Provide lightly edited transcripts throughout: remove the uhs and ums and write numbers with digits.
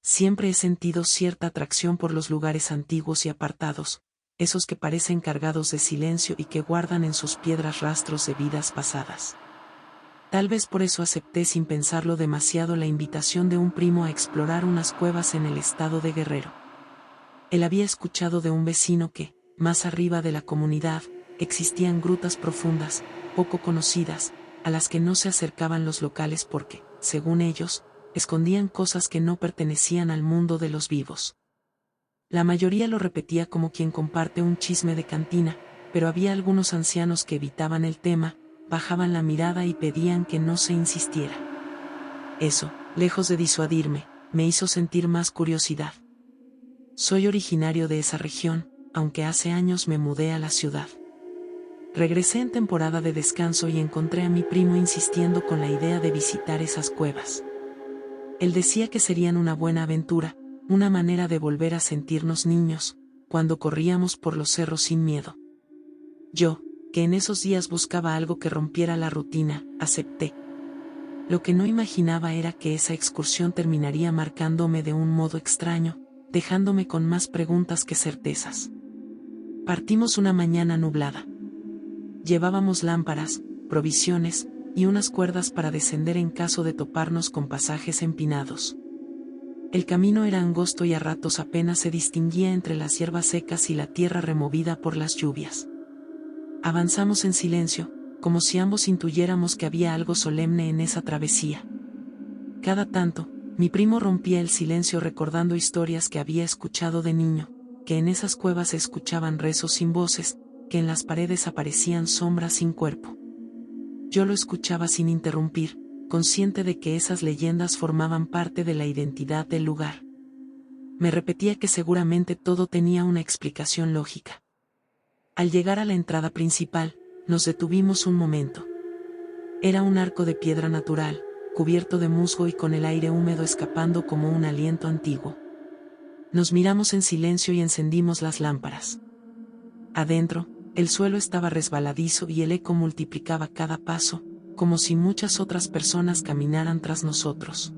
Siempre he sentido cierta atracción por los lugares antiguos y apartados, esos que parecen cargados de silencio y que guardan en sus piedras rastros de vidas pasadas. Tal vez por eso acepté sin pensarlo demasiado la invitación de un primo a explorar unas cuevas en el estado de Guerrero. Él había escuchado de un vecino que, más arriba de la comunidad, existían grutas profundas, poco conocidas, a las que no se acercaban los locales porque, según ellos, escondían cosas que no pertenecían al mundo de los vivos. La mayoría lo repetía como quien comparte un chisme de cantina, pero había algunos ancianos que evitaban el tema, bajaban la mirada y pedían que no se insistiera. Eso, lejos de disuadirme, me hizo sentir más curiosidad. Soy originario de esa región, aunque hace años me mudé a la ciudad. Regresé en temporada de descanso y encontré a mi primo insistiendo con la idea de visitar esas cuevas. Él decía que serían una buena aventura, una manera de volver a sentirnos niños, cuando corríamos por los cerros sin miedo. Yo, que en esos días buscaba algo que rompiera la rutina, acepté. Lo que no imaginaba era que esa excursión terminaría marcándome de un modo extraño, dejándome con más preguntas que certezas. Partimos una mañana nublada. Llevábamos lámparas, provisiones, y unas cuerdas para descender en caso de toparnos con pasajes empinados. El camino era angosto y a ratos apenas se distinguía entre las hierbas secas y la tierra removida por las lluvias. Avanzamos en silencio, como si ambos intuyéramos que había algo solemne en esa travesía. Cada tanto, mi primo rompía el silencio recordando historias que había escuchado de niño, que en esas cuevas se escuchaban rezos sin voces, que en las paredes aparecían sombras sin cuerpo. Yo lo escuchaba sin interrumpir, consciente de que esas leyendas formaban parte de la identidad del lugar. Me repetía que seguramente todo tenía una explicación lógica. Al llegar a la entrada principal, nos detuvimos un momento. Era un arco de piedra natural, cubierto de musgo y con el aire húmedo escapando como un aliento antiguo. Nos miramos en silencio y encendimos las lámparas. Adentro, el suelo estaba resbaladizo y el eco multiplicaba cada paso, como si muchas otras personas caminaran tras nosotros.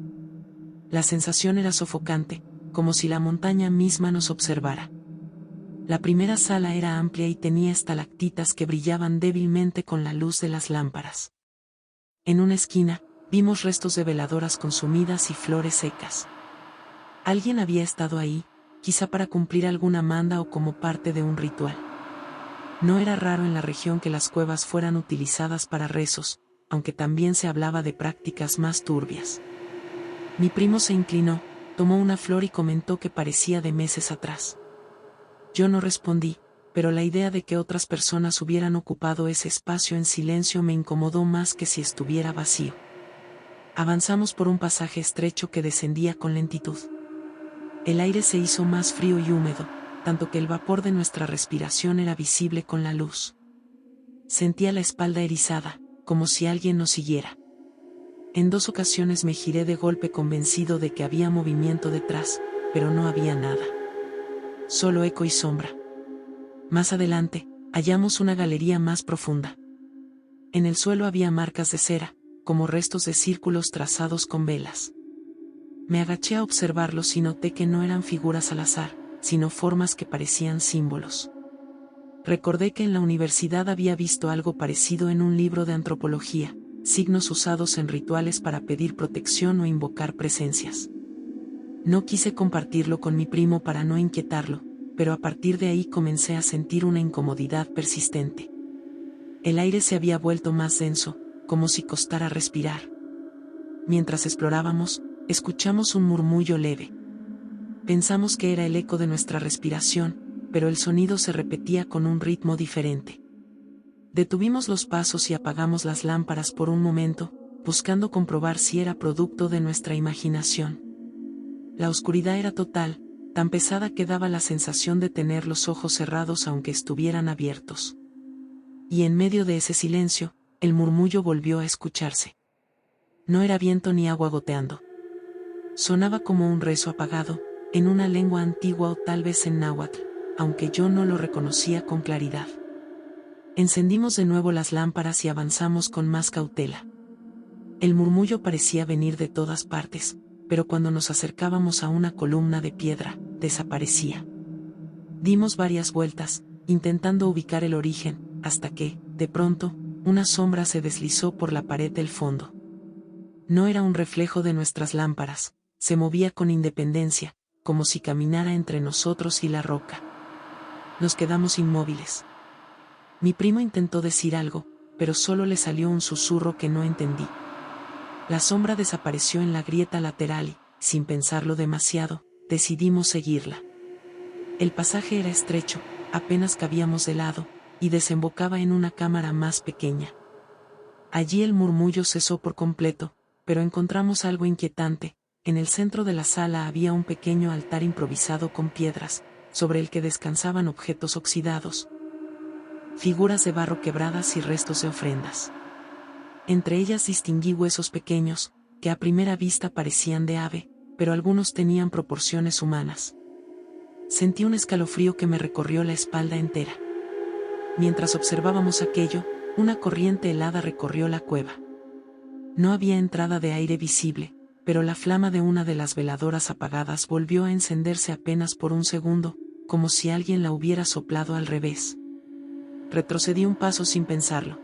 La sensación era sofocante, como si la montaña misma nos observara. La primera sala era amplia y tenía estalactitas que brillaban débilmente con la luz de las lámparas. En una esquina, vimos restos de veladoras consumidas y flores secas. Alguien había estado ahí, quizá para cumplir alguna manda o como parte de un ritual. No era raro en la región que las cuevas fueran utilizadas para rezos, aunque también se hablaba de prácticas más turbias. Mi primo se inclinó, tomó una flor y comentó que parecía de meses atrás. Yo no respondí, pero la idea de que otras personas hubieran ocupado ese espacio en silencio me incomodó más que si estuviera vacío. Avanzamos por un pasaje estrecho que descendía con lentitud. El aire se hizo más frío y húmedo, tanto que el vapor de nuestra respiración era visible con la luz. Sentía la espalda erizada, como si alguien nos siguiera. En 2 ocasiones me giré de golpe convencido de que había movimiento detrás, pero no había nada. Solo eco y sombra. Más adelante, hallamos una galería más profunda. En el suelo había marcas de cera, como restos de círculos trazados con velas. Me agaché a observarlos y noté que no eran figuras al azar, sino formas que parecían símbolos. Recordé que en la universidad había visto algo parecido en un libro de antropología, signos usados en rituales para pedir protección o invocar presencias. No quise compartirlo con mi primo para no inquietarlo, pero a partir de ahí comencé a sentir una incomodidad persistente. El aire se había vuelto más denso, como si costara respirar. Mientras explorábamos, escuchamos un murmullo leve. Pensamos que era el eco de nuestra respiración, pero el sonido se repetía con un ritmo diferente. Detuvimos los pasos y apagamos las lámparas por un momento, buscando comprobar si era producto de nuestra imaginación. La oscuridad era total, tan pesada que daba la sensación de tener los ojos cerrados aunque estuvieran abiertos. Y en medio de ese silencio, el murmullo volvió a escucharse. No era viento ni agua goteando. Sonaba como un rezo apagado, en una lengua antigua o tal vez en náhuatl, aunque yo no lo reconocía con claridad. Encendimos de nuevo las lámparas y avanzamos con más cautela. El murmullo parecía venir de todas partes, pero cuando nos acercábamos a una columna de piedra, desaparecía. Dimos varias vueltas, intentando ubicar el origen, hasta que, de pronto, una sombra se deslizó por la pared del fondo. No era un reflejo de nuestras lámparas, se movía con independencia, como si caminara entre nosotros y la roca. Nos quedamos inmóviles. Mi primo intentó decir algo, pero solo le salió un susurro que no entendí. La sombra desapareció en la grieta lateral y, sin pensarlo demasiado, decidimos seguirla. El pasaje era estrecho, apenas cabíamos de lado, y desembocaba en una cámara más pequeña. Allí el murmullo cesó por completo, pero encontramos algo inquietante. En el centro de la sala había un pequeño altar improvisado con piedras, sobre el que descansaban objetos oxidados, figuras de barro quebradas y restos de ofrendas. Entre ellas distinguí huesos pequeños, que a primera vista parecían de ave, pero algunos tenían proporciones humanas. Sentí un escalofrío que me recorrió la espalda entera. Mientras observábamos aquello, una corriente helada recorrió la cueva. No había entrada de aire visible, pero la flama de una de las veladoras apagadas volvió a encenderse apenas por un segundo, como si alguien la hubiera soplado al revés. Retrocedí un paso sin pensarlo.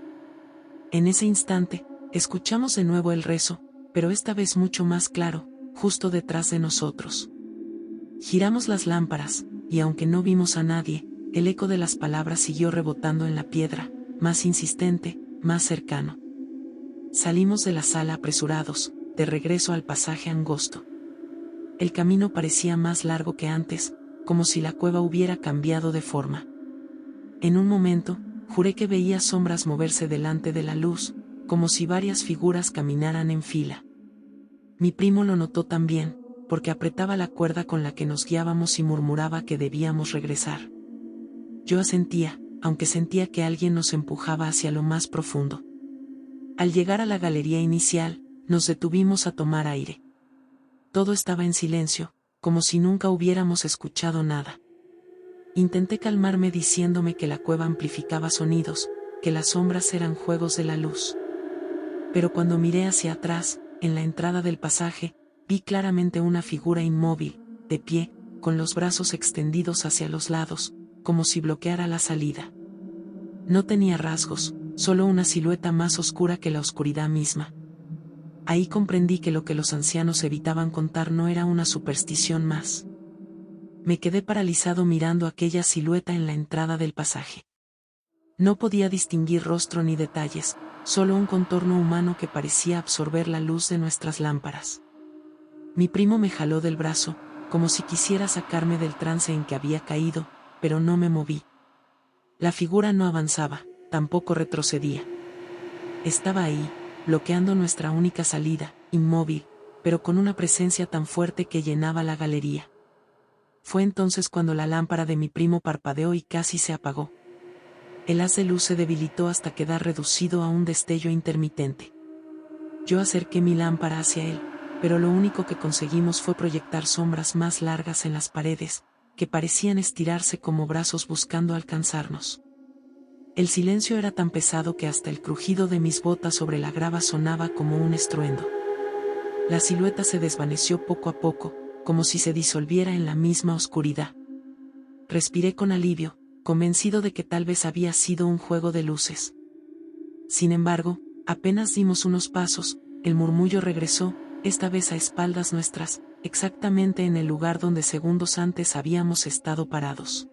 En ese instante, escuchamos de nuevo el rezo, pero esta vez mucho más claro, justo detrás de nosotros. Giramos las lámparas, y aunque no vimos a nadie, el eco de las palabras siguió rebotando en la piedra, más insistente, más cercano. Salimos de la sala apresurados, de regreso al pasaje angosto. El camino parecía más largo que antes, como si la cueva hubiera cambiado de forma. En un momento, juré que veía sombras moverse delante de la luz, como si varias figuras caminaran en fila. Mi primo lo notó también, porque apretaba la cuerda con la que nos guiábamos y murmuraba que debíamos regresar. Yo asentía, aunque sentía que alguien nos empujaba hacia lo más profundo. Al llegar a la galería inicial, nos detuvimos a tomar aire. Todo estaba en silencio, como si nunca hubiéramos escuchado nada. Intenté calmarme diciéndome que la cueva amplificaba sonidos, que las sombras eran juegos de la luz. Pero cuando miré hacia atrás, en la entrada del pasaje, vi claramente una figura inmóvil, de pie, con los brazos extendidos hacia los lados, como si bloqueara la salida. No tenía rasgos, solo una silueta más oscura que la oscuridad misma. Ahí comprendí que lo que los ancianos evitaban contar no era una superstición más. Me quedé paralizado mirando aquella silueta en la entrada del pasaje. No podía distinguir rostro ni detalles, solo un contorno humano que parecía absorber la luz de nuestras lámparas. Mi primo me jaló del brazo, como si quisiera sacarme del trance en que había caído, pero no me moví. La figura no avanzaba, tampoco retrocedía. Estaba ahí, bloqueando nuestra única salida, inmóvil, pero con una presencia tan fuerte que llenaba la galería. Fue entonces cuando la lámpara de mi primo parpadeó y casi se apagó. El haz de luz se debilitó hasta quedar reducido a un destello intermitente. Yo acerqué mi lámpara hacia él, pero lo único que conseguimos fue proyectar sombras más largas en las paredes, que parecían estirarse como brazos buscando alcanzarnos. El silencio era tan pesado que hasta el crujido de mis botas sobre la grava sonaba como un estruendo. La silueta se desvaneció poco a poco, como si se disolviera en la misma oscuridad. Respiré con alivio, convencido de que tal vez había sido un juego de luces. Sin embargo, apenas dimos unos pasos, el murmullo regresó, esta vez a espaldas nuestras, exactamente en el lugar donde segundos antes habíamos estado parados.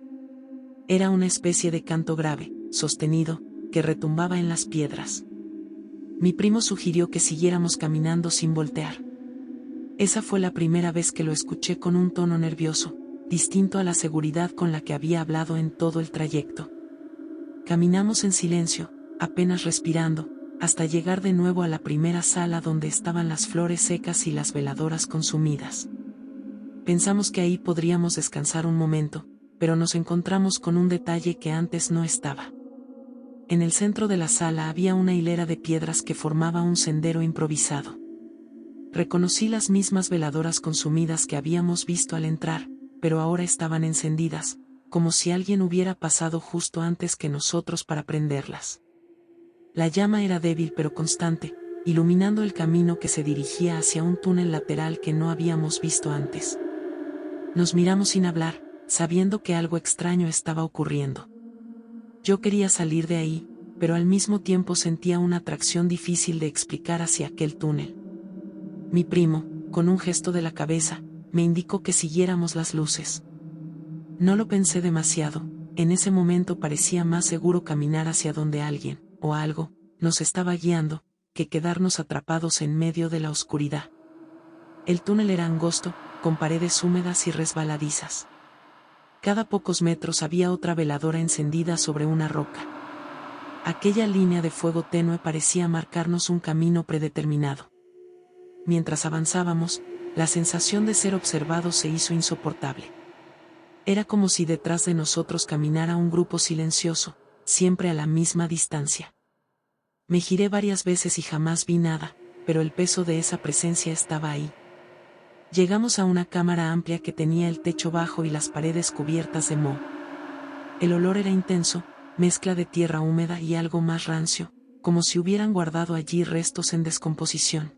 Era una especie de canto grave, sostenido, que retumbaba en las piedras. Mi primo sugirió que siguiéramos caminando sin voltear. Esa fue la primera vez que lo escuché con un tono nervioso, distinto a la seguridad con la que había hablado en todo el trayecto. Caminamos en silencio, apenas respirando, hasta llegar de nuevo a la primera sala donde estaban las flores secas y las veladoras consumidas. Pensamos que ahí podríamos descansar un momento, pero nos encontramos con un detalle que antes no estaba. En el centro de la sala había una hilera de piedras que formaba un sendero improvisado. Reconocí las mismas veladoras consumidas que habíamos visto al entrar, pero ahora estaban encendidas, como si alguien hubiera pasado justo antes que nosotros para prenderlas. La llama era débil pero constante, iluminando el camino que se dirigía hacia un túnel lateral que no habíamos visto antes. Nos miramos sin hablar, sabiendo que algo extraño estaba ocurriendo. Yo quería salir de ahí, pero al mismo tiempo sentía una atracción difícil de explicar hacia aquel túnel. Mi primo, con un gesto de la cabeza, me indicó que siguiéramos las luces. No lo pensé demasiado, en ese momento parecía más seguro caminar hacia donde alguien, o algo, nos estaba guiando, que quedarnos atrapados en medio de la oscuridad. El túnel era angosto, con paredes húmedas y resbaladizas. Cada pocos metros había otra veladora encendida sobre una roca. Aquella línea de fuego tenue parecía marcarnos un camino predeterminado. Mientras avanzábamos, la sensación de ser observados se hizo insoportable. Era como si detrás de nosotros caminara un grupo silencioso, siempre a la misma distancia. Me giré varias veces y jamás vi nada, pero el peso de esa presencia estaba ahí. Llegamos a una cámara amplia que tenía el techo bajo y las paredes cubiertas de moho. El olor era intenso, mezcla de tierra húmeda y algo más rancio, como si hubieran guardado allí restos en descomposición.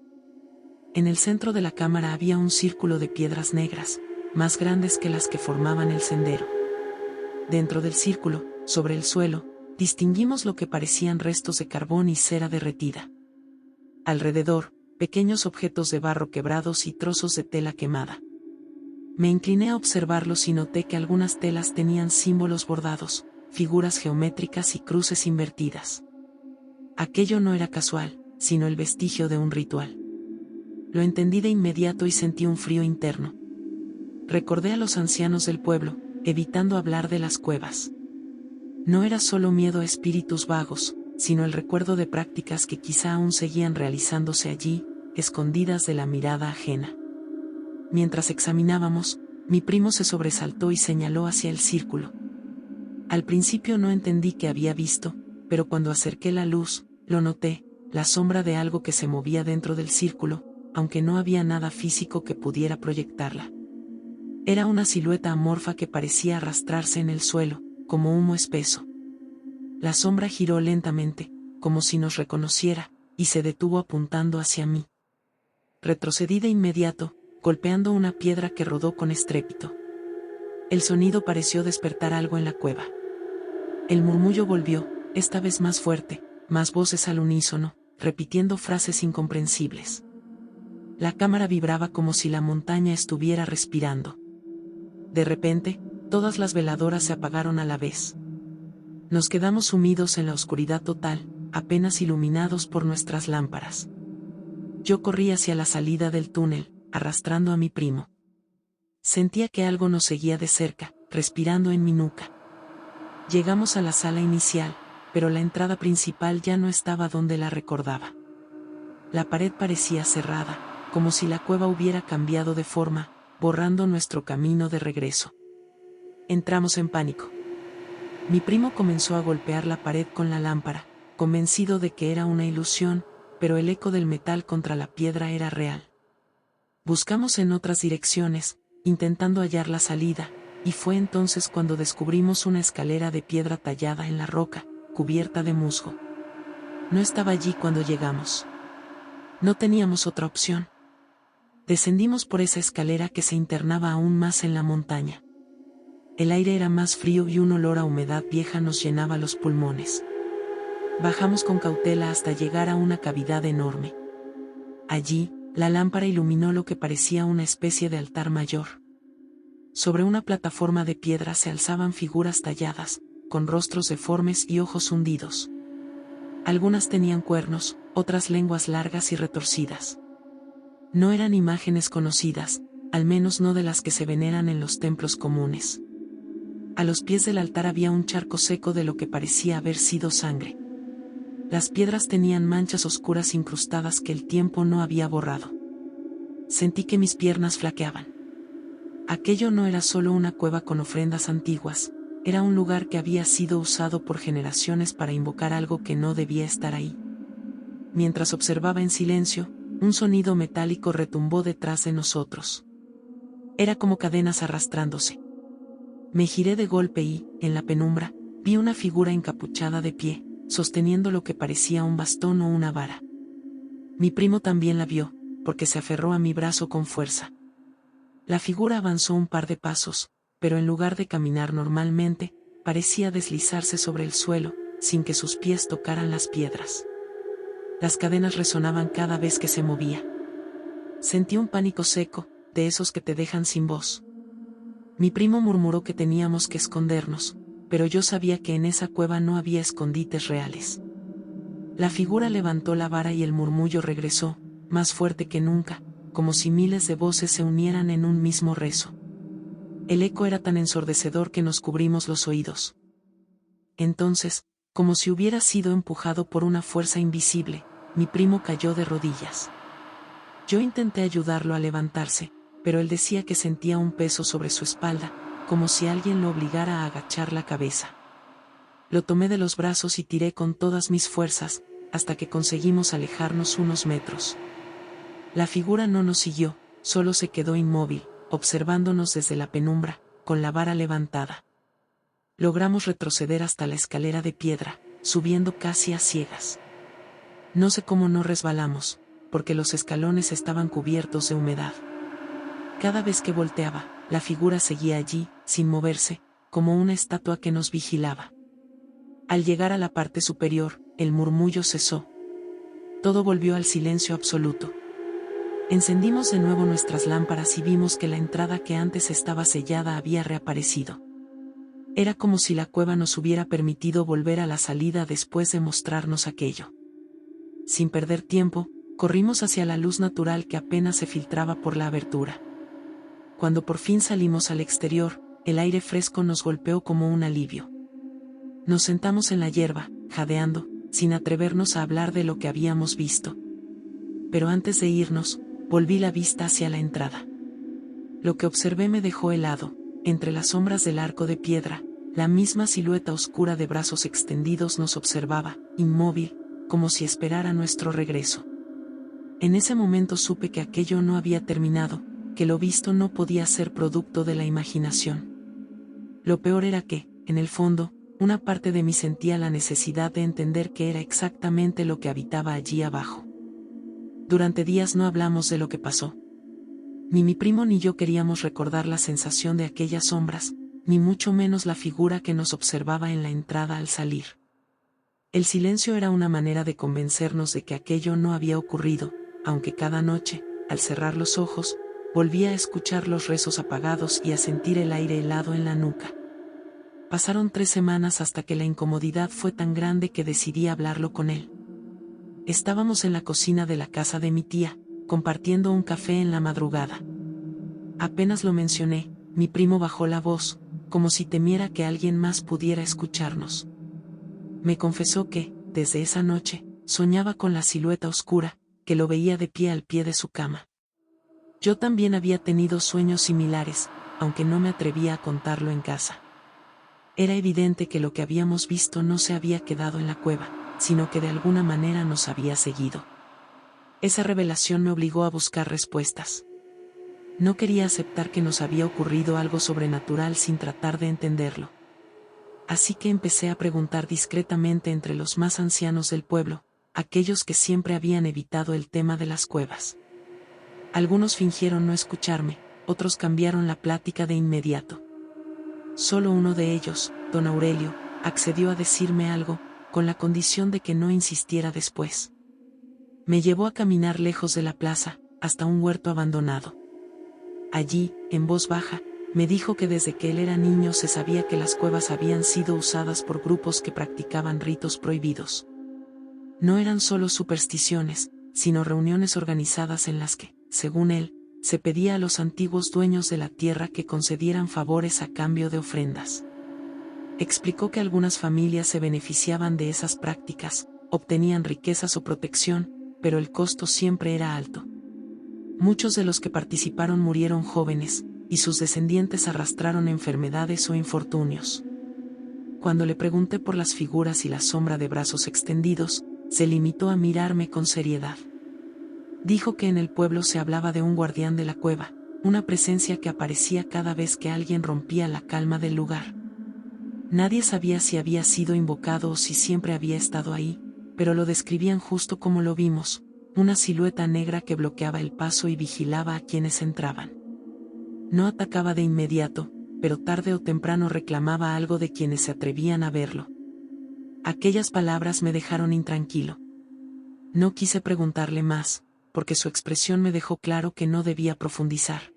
En el centro de la cámara había un círculo de piedras negras, más grandes que las que formaban el sendero. Dentro del círculo, sobre el suelo, distinguimos lo que parecían restos de carbón y cera derretida. Alrededor, pequeños objetos de barro quebrados y trozos de tela quemada. Me incliné a observarlos y noté que algunas telas tenían símbolos bordados, figuras geométricas y cruces invertidas. Aquello no era casual, sino el vestigio de un ritual. Lo entendí de inmediato y sentí un frío interno. Recordé a los ancianos del pueblo, evitando hablar de las cuevas. No era solo miedo a espíritus vagos, sino el recuerdo de prácticas que quizá aún seguían realizándose allí, escondidas de la mirada ajena. Mientras examinábamos, mi primo se sobresaltó y señaló hacia el círculo. Al principio no entendí qué había visto, pero cuando acerqué la luz, lo noté, la sombra de algo que se movía dentro del círculo, aunque no había nada físico que pudiera proyectarla. Era una silueta amorfa que parecía arrastrarse en el suelo, como humo espeso. La sombra giró lentamente, como si nos reconociera, y se detuvo apuntando hacia mí. Retrocedí de inmediato, golpeando una piedra que rodó con estrépito. El sonido pareció despertar algo en la cueva. El murmullo volvió, esta vez más fuerte, más voces al unísono, repitiendo frases incomprensibles. La cámara vibraba como si la montaña estuviera respirando. De repente, todas las veladoras se apagaron a la vez. Nos quedamos sumidos en la oscuridad total, apenas iluminados por nuestras lámparas. Yo corrí hacia la salida del túnel, arrastrando a mi primo. Sentía que algo nos seguía de cerca, respirando en mi nuca. Llegamos a la sala inicial, pero la entrada principal ya no estaba donde la recordaba. La pared parecía cerrada, como si la cueva hubiera cambiado de forma, borrando nuestro camino de regreso. Entramos en pánico. Mi primo comenzó a golpear la pared con la lámpara, convencido de que era una ilusión, pero el eco del metal contra la piedra era real. Buscamos en otras direcciones, intentando hallar la salida, y fue entonces cuando descubrimos una escalera de piedra tallada en la roca, cubierta de musgo. No estaba allí cuando llegamos. No teníamos otra opción. Descendimos por esa escalera que se internaba aún más en la montaña. El aire era más frío y un olor a humedad vieja nos llenaba los pulmones. Bajamos con cautela hasta llegar a una cavidad enorme. Allí, la lámpara iluminó lo que parecía una especie de altar mayor. Sobre una plataforma de piedra se alzaban figuras talladas, con rostros deformes y ojos hundidos. Algunas tenían cuernos, otras lenguas largas y retorcidas. No eran imágenes conocidas, al menos no de las que se veneran en los templos comunes. A los pies del altar había un charco seco de lo que parecía haber sido sangre. Las piedras tenían manchas oscuras incrustadas que el tiempo no había borrado. Sentí que mis piernas flaqueaban. Aquello no era solo una cueva con ofrendas antiguas, era un lugar que había sido usado por generaciones para invocar algo que no debía estar ahí. Mientras observaba en silencio, un sonido metálico retumbó detrás de nosotros. Era como cadenas arrastrándose. Me giré de golpe y, en la penumbra, vi una figura encapuchada de pie, sosteniendo lo que parecía un bastón o una vara. Mi primo también la vio, porque se aferró a mi brazo con fuerza. La figura avanzó un par de pasos, pero en lugar de caminar normalmente, parecía deslizarse sobre el suelo, sin que sus pies tocaran las piedras. Las cadenas resonaban cada vez que se movía. Sentí un pánico seco, de esos que te dejan sin voz. Mi primo murmuró que teníamos que escondernos, pero yo sabía que en esa cueva no había escondites reales. La figura levantó la vara y el murmullo regresó, más fuerte que nunca, como si miles de voces se unieran en un mismo rezo. El eco era tan ensordecedor que nos cubrimos los oídos. Entonces, como si hubiera sido empujado por una fuerza invisible, mi primo cayó de rodillas. Yo intenté ayudarlo a levantarse, pero él decía que sentía un peso sobre su espalda, como si alguien lo obligara a agachar la cabeza. Lo tomé de los brazos y tiré con todas mis fuerzas, hasta que conseguimos alejarnos unos metros. La figura no nos siguió, solo se quedó inmóvil, observándonos desde la penumbra, con la vara levantada. Logramos retroceder hasta la escalera de piedra, subiendo casi a ciegas. No sé cómo no resbalamos, porque los escalones estaban cubiertos de humedad. Cada vez que volteaba, la figura seguía allí, sin moverse, como una estatua que nos vigilaba. Al llegar a la parte superior, el murmullo cesó. Todo volvió al silencio absoluto. Encendimos de nuevo nuestras lámparas y vimos que la entrada que antes estaba sellada había reaparecido. Era como si la cueva nos hubiera permitido volver a la salida después de mostrarnos aquello. Sin perder tiempo, corrimos hacia la luz natural que apenas se filtraba por la abertura. Cuando por fin salimos al exterior, el aire fresco nos golpeó como un alivio. Nos sentamos en la hierba, jadeando, sin atrevernos a hablar de lo que habíamos visto. Pero antes de irnos, volví la vista hacia la entrada. Lo que observé me dejó helado. Entre las sombras del arco de piedra, la misma silueta oscura de brazos extendidos nos observaba, inmóvil, como si esperara nuestro regreso. En ese momento supe que aquello no había terminado, que lo visto no podía ser producto de la imaginación. Lo peor era que, en el fondo, una parte de mí sentía la necesidad de entender qué era exactamente lo que habitaba allí abajo. Durante días no hablamos de lo que pasó. Ni mi primo ni yo queríamos recordar la sensación de aquellas sombras, ni mucho menos la figura que nos observaba en la entrada al salir. El silencio era una manera de convencernos de que aquello no había ocurrido, aunque cada noche, al cerrar los ojos, volvía a escuchar los rezos apagados y a sentir el aire helado en la nuca. Pasaron 3 semanas hasta que la incomodidad fue tan grande que decidí hablarlo con él. Estábamos en la cocina de la casa de mi tía, compartiendo un café en la madrugada. Apenas lo mencioné, mi primo bajó la voz, como si temiera que alguien más pudiera escucharnos. Me confesó que, desde esa noche, soñaba con la silueta oscura, que lo veía de pie al pie de su cama. Yo también había tenido sueños similares, aunque no me atrevía a contarlo en casa. Era evidente que lo que habíamos visto no se había quedado en la cueva, sino que de alguna manera nos había seguido. Esa revelación me obligó a buscar respuestas. No quería aceptar que nos había ocurrido algo sobrenatural sin tratar de entenderlo. Así que empecé a preguntar discretamente entre los más ancianos del pueblo, aquellos que siempre habían evitado el tema de las cuevas. Algunos fingieron no escucharme, otros cambiaron la plática de inmediato. Solo uno de ellos, don Aurelio, accedió a decirme algo, con la condición de que no insistiera después. Me llevó a caminar lejos de la plaza, hasta un huerto abandonado. Allí, en voz baja, me dijo que desde que él era niño se sabía que las cuevas habían sido usadas por grupos que practicaban ritos prohibidos. No eran solo supersticiones, sino reuniones organizadas en las que, según él, se pedía a los antiguos dueños de la tierra que concedieran favores a cambio de ofrendas. Explicó que algunas familias se beneficiaban de esas prácticas, obtenían riquezas o protección, pero el costo siempre era alto. Muchos de los que participaron murieron jóvenes, y sus descendientes arrastraron enfermedades o infortunios. Cuando le pregunté por las figuras y la sombra de brazos extendidos, se limitó a mirarme con seriedad. Dijo que en el pueblo se hablaba de un guardián de la cueva, una presencia que aparecía cada vez que alguien rompía la calma del lugar. Nadie sabía si había sido invocado o si siempre había estado ahí, pero lo describían justo como lo vimos, una silueta negra que bloqueaba el paso y vigilaba a quienes entraban. No atacaba de inmediato, pero tarde o temprano reclamaba algo de quienes se atrevían a verlo. Aquellas palabras me dejaron intranquilo. No quise preguntarle más, porque su expresión me dejó claro que no debía profundizar.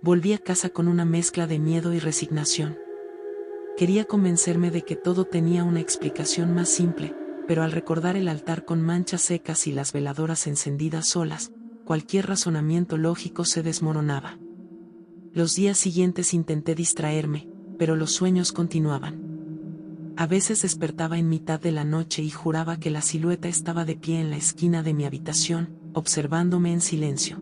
Volví a casa con una mezcla de miedo y resignación. Quería convencerme de que todo tenía una explicación más simple, pero al recordar el altar con manchas secas y las veladoras encendidas solas, cualquier razonamiento lógico se desmoronaba. Los días siguientes intenté distraerme, pero los sueños continuaban. A veces despertaba en mitad de la noche y juraba que la silueta estaba de pie en la esquina de mi habitación, observándome en silencio.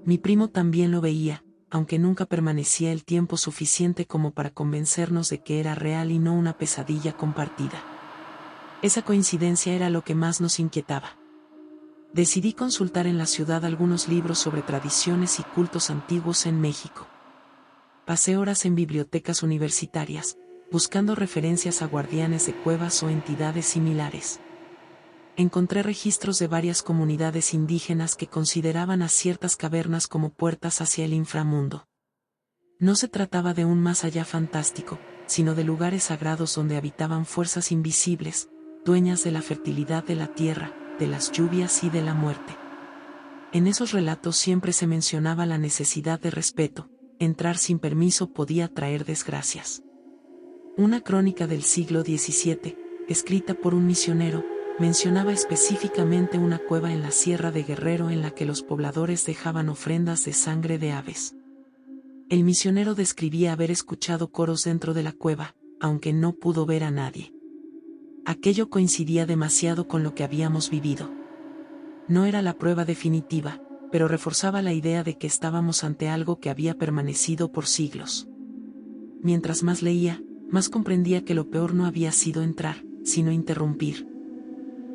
Mi primo también lo veía, aunque nunca permanecía el tiempo suficiente como para convencernos de que era real y no una pesadilla compartida. Esa coincidencia era lo que más nos inquietaba. Decidí consultar en la ciudad algunos libros sobre tradiciones y cultos antiguos en México. Pasé horas en bibliotecas universitarias, buscando referencias a guardianes de cuevas o entidades similares. Encontré registros de varias comunidades indígenas que consideraban a ciertas cavernas como puertas hacia el inframundo. No se trataba de un más allá fantástico, sino de lugares sagrados donde habitaban fuerzas invisibles, dueñas de la fertilidad de la tierra, de las lluvias y de la muerte. En esos relatos siempre se mencionaba la necesidad de respeto. Entrar sin permiso podía traer desgracias. Una crónica del siglo XVII, escrita por un misionero, mencionaba específicamente una cueva en la Sierra de Guerrero en la que los pobladores dejaban ofrendas de sangre de aves. El misionero describía haber escuchado coros dentro de la cueva, aunque no pudo ver a nadie. Aquello coincidía demasiado con lo que habíamos vivido. No era la prueba definitiva, pero reforzaba la idea de que estábamos ante algo que había permanecido por siglos. Mientras más leía, más comprendía que lo peor no había sido entrar, sino interrumpir.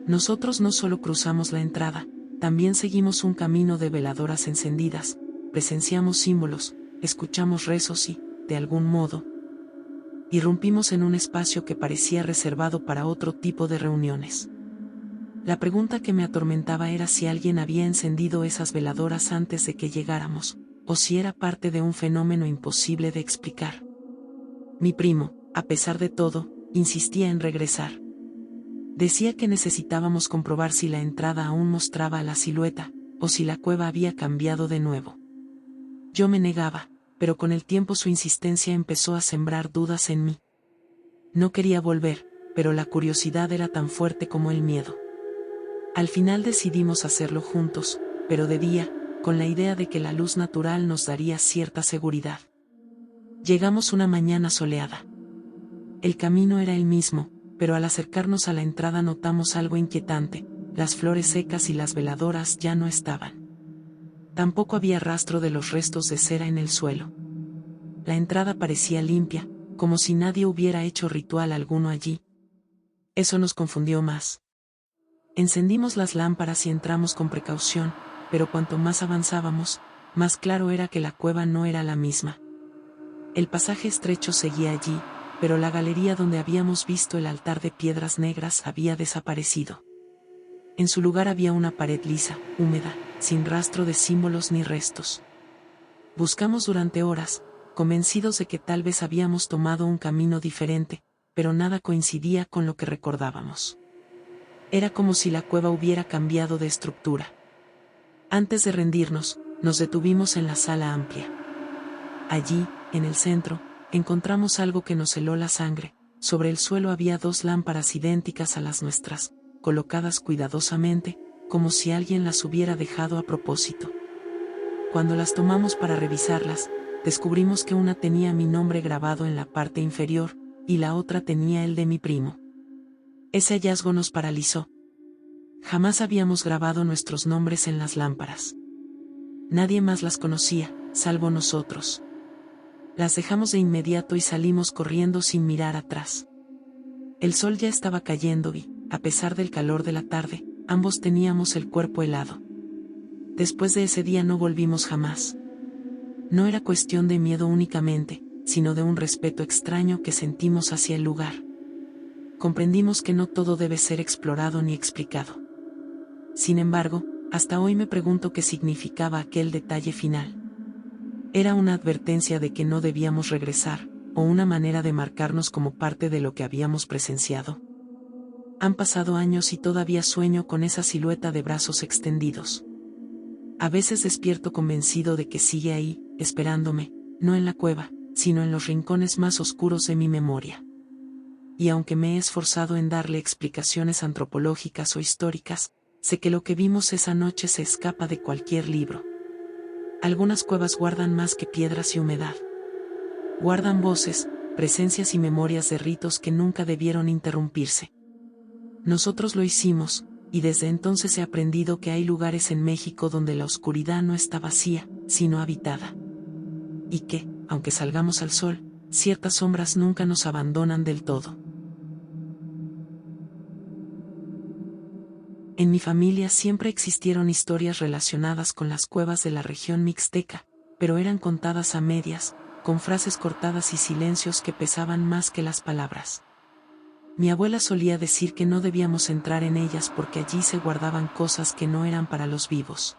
Nosotros no solo cruzamos la entrada, también seguimos un camino de veladoras encendidas, presenciamos símbolos, escuchamos rezos y, de algún modo, irrumpimos en un espacio que parecía reservado para otro tipo de reuniones. La pregunta que me atormentaba era si alguien había encendido esas veladoras antes de que llegáramos, o si era parte de un fenómeno imposible de explicar. Mi primo, a pesar de todo, insistía en regresar. Decía que necesitábamos comprobar si la entrada aún mostraba la silueta, o si la cueva había cambiado de nuevo. Yo me negaba, pero con el tiempo su insistencia empezó a sembrar dudas en mí. No quería volver, pero la curiosidad era tan fuerte como el miedo. Al final decidimos hacerlo juntos, pero de día, con la idea de que la luz natural nos daría cierta seguridad. Llegamos una mañana soleada. El camino era el mismo, pero al acercarnos a la entrada notamos algo inquietante: las flores secas y las veladoras ya no estaban. Tampoco había rastro de los restos de cera en el suelo. La entrada parecía limpia, como si nadie hubiera hecho ritual alguno allí. Eso nos confundió más. Encendimos las lámparas y entramos con precaución, pero cuanto más avanzábamos, más claro era que la cueva no era la misma. El pasaje estrecho seguía allí, pero la galería donde habíamos visto el altar de piedras negras había desaparecido. En su lugar había una pared lisa, húmeda, sin rastro de símbolos ni restos. Buscamos durante horas, convencidos de que tal vez habíamos tomado un camino diferente, pero nada coincidía con lo que recordábamos. Era como si la cueva hubiera cambiado de estructura. Antes de rendirnos, nos detuvimos en la sala amplia. Allí, en el centro, encontramos algo que nos heló la sangre. Sobre el suelo había 2 lámparas idénticas a las nuestras, colocadas cuidadosamente, como si alguien las hubiera dejado a propósito. Cuando las tomamos para revisarlas, descubrimos que una tenía mi nombre grabado en la parte inferior, y la otra tenía el de mi primo. Ese hallazgo nos paralizó. Jamás habíamos grabado nuestros nombres en las lámparas. Nadie más las conocía, salvo nosotros. Las dejamos de inmediato y salimos corriendo sin mirar atrás. El sol ya estaba cayendo y, a pesar del calor de la tarde, ambos teníamos el cuerpo helado. Después de ese día no volvimos jamás. No era cuestión de miedo únicamente, sino de un respeto extraño que sentimos hacia el lugar. Comprendimos que no todo debe ser explorado ni explicado. Sin embargo, hasta hoy me pregunto qué significaba aquel detalle final. ¿Era una advertencia de que no debíamos regresar, o una manera de marcarnos como parte de lo que habíamos presenciado? Han pasado años y todavía sueño con esa silueta de brazos extendidos. A veces despierto convencido de que sigue ahí, esperándome, no en la cueva, sino en los rincones más oscuros de mi memoria. Y aunque me he esforzado en darle explicaciones antropológicas o históricas, sé que lo que vimos esa noche se escapa de cualquier libro. Algunas cuevas guardan más que piedras y humedad. Guardan voces, presencias y memorias de ritos que nunca debieron interrumpirse. Nosotros lo hicimos, y desde entonces he aprendido que hay lugares en México donde la oscuridad no está vacía, sino habitada. Y que, aunque salgamos al sol, ciertas sombras nunca nos abandonan del todo. En mi familia siempre existieron historias relacionadas con las cuevas de la región mixteca, pero eran contadas a medias, con frases cortadas y silencios que pesaban más que las palabras. Mi abuela solía decir que no debíamos entrar en ellas porque allí se guardaban cosas que no eran para los vivos.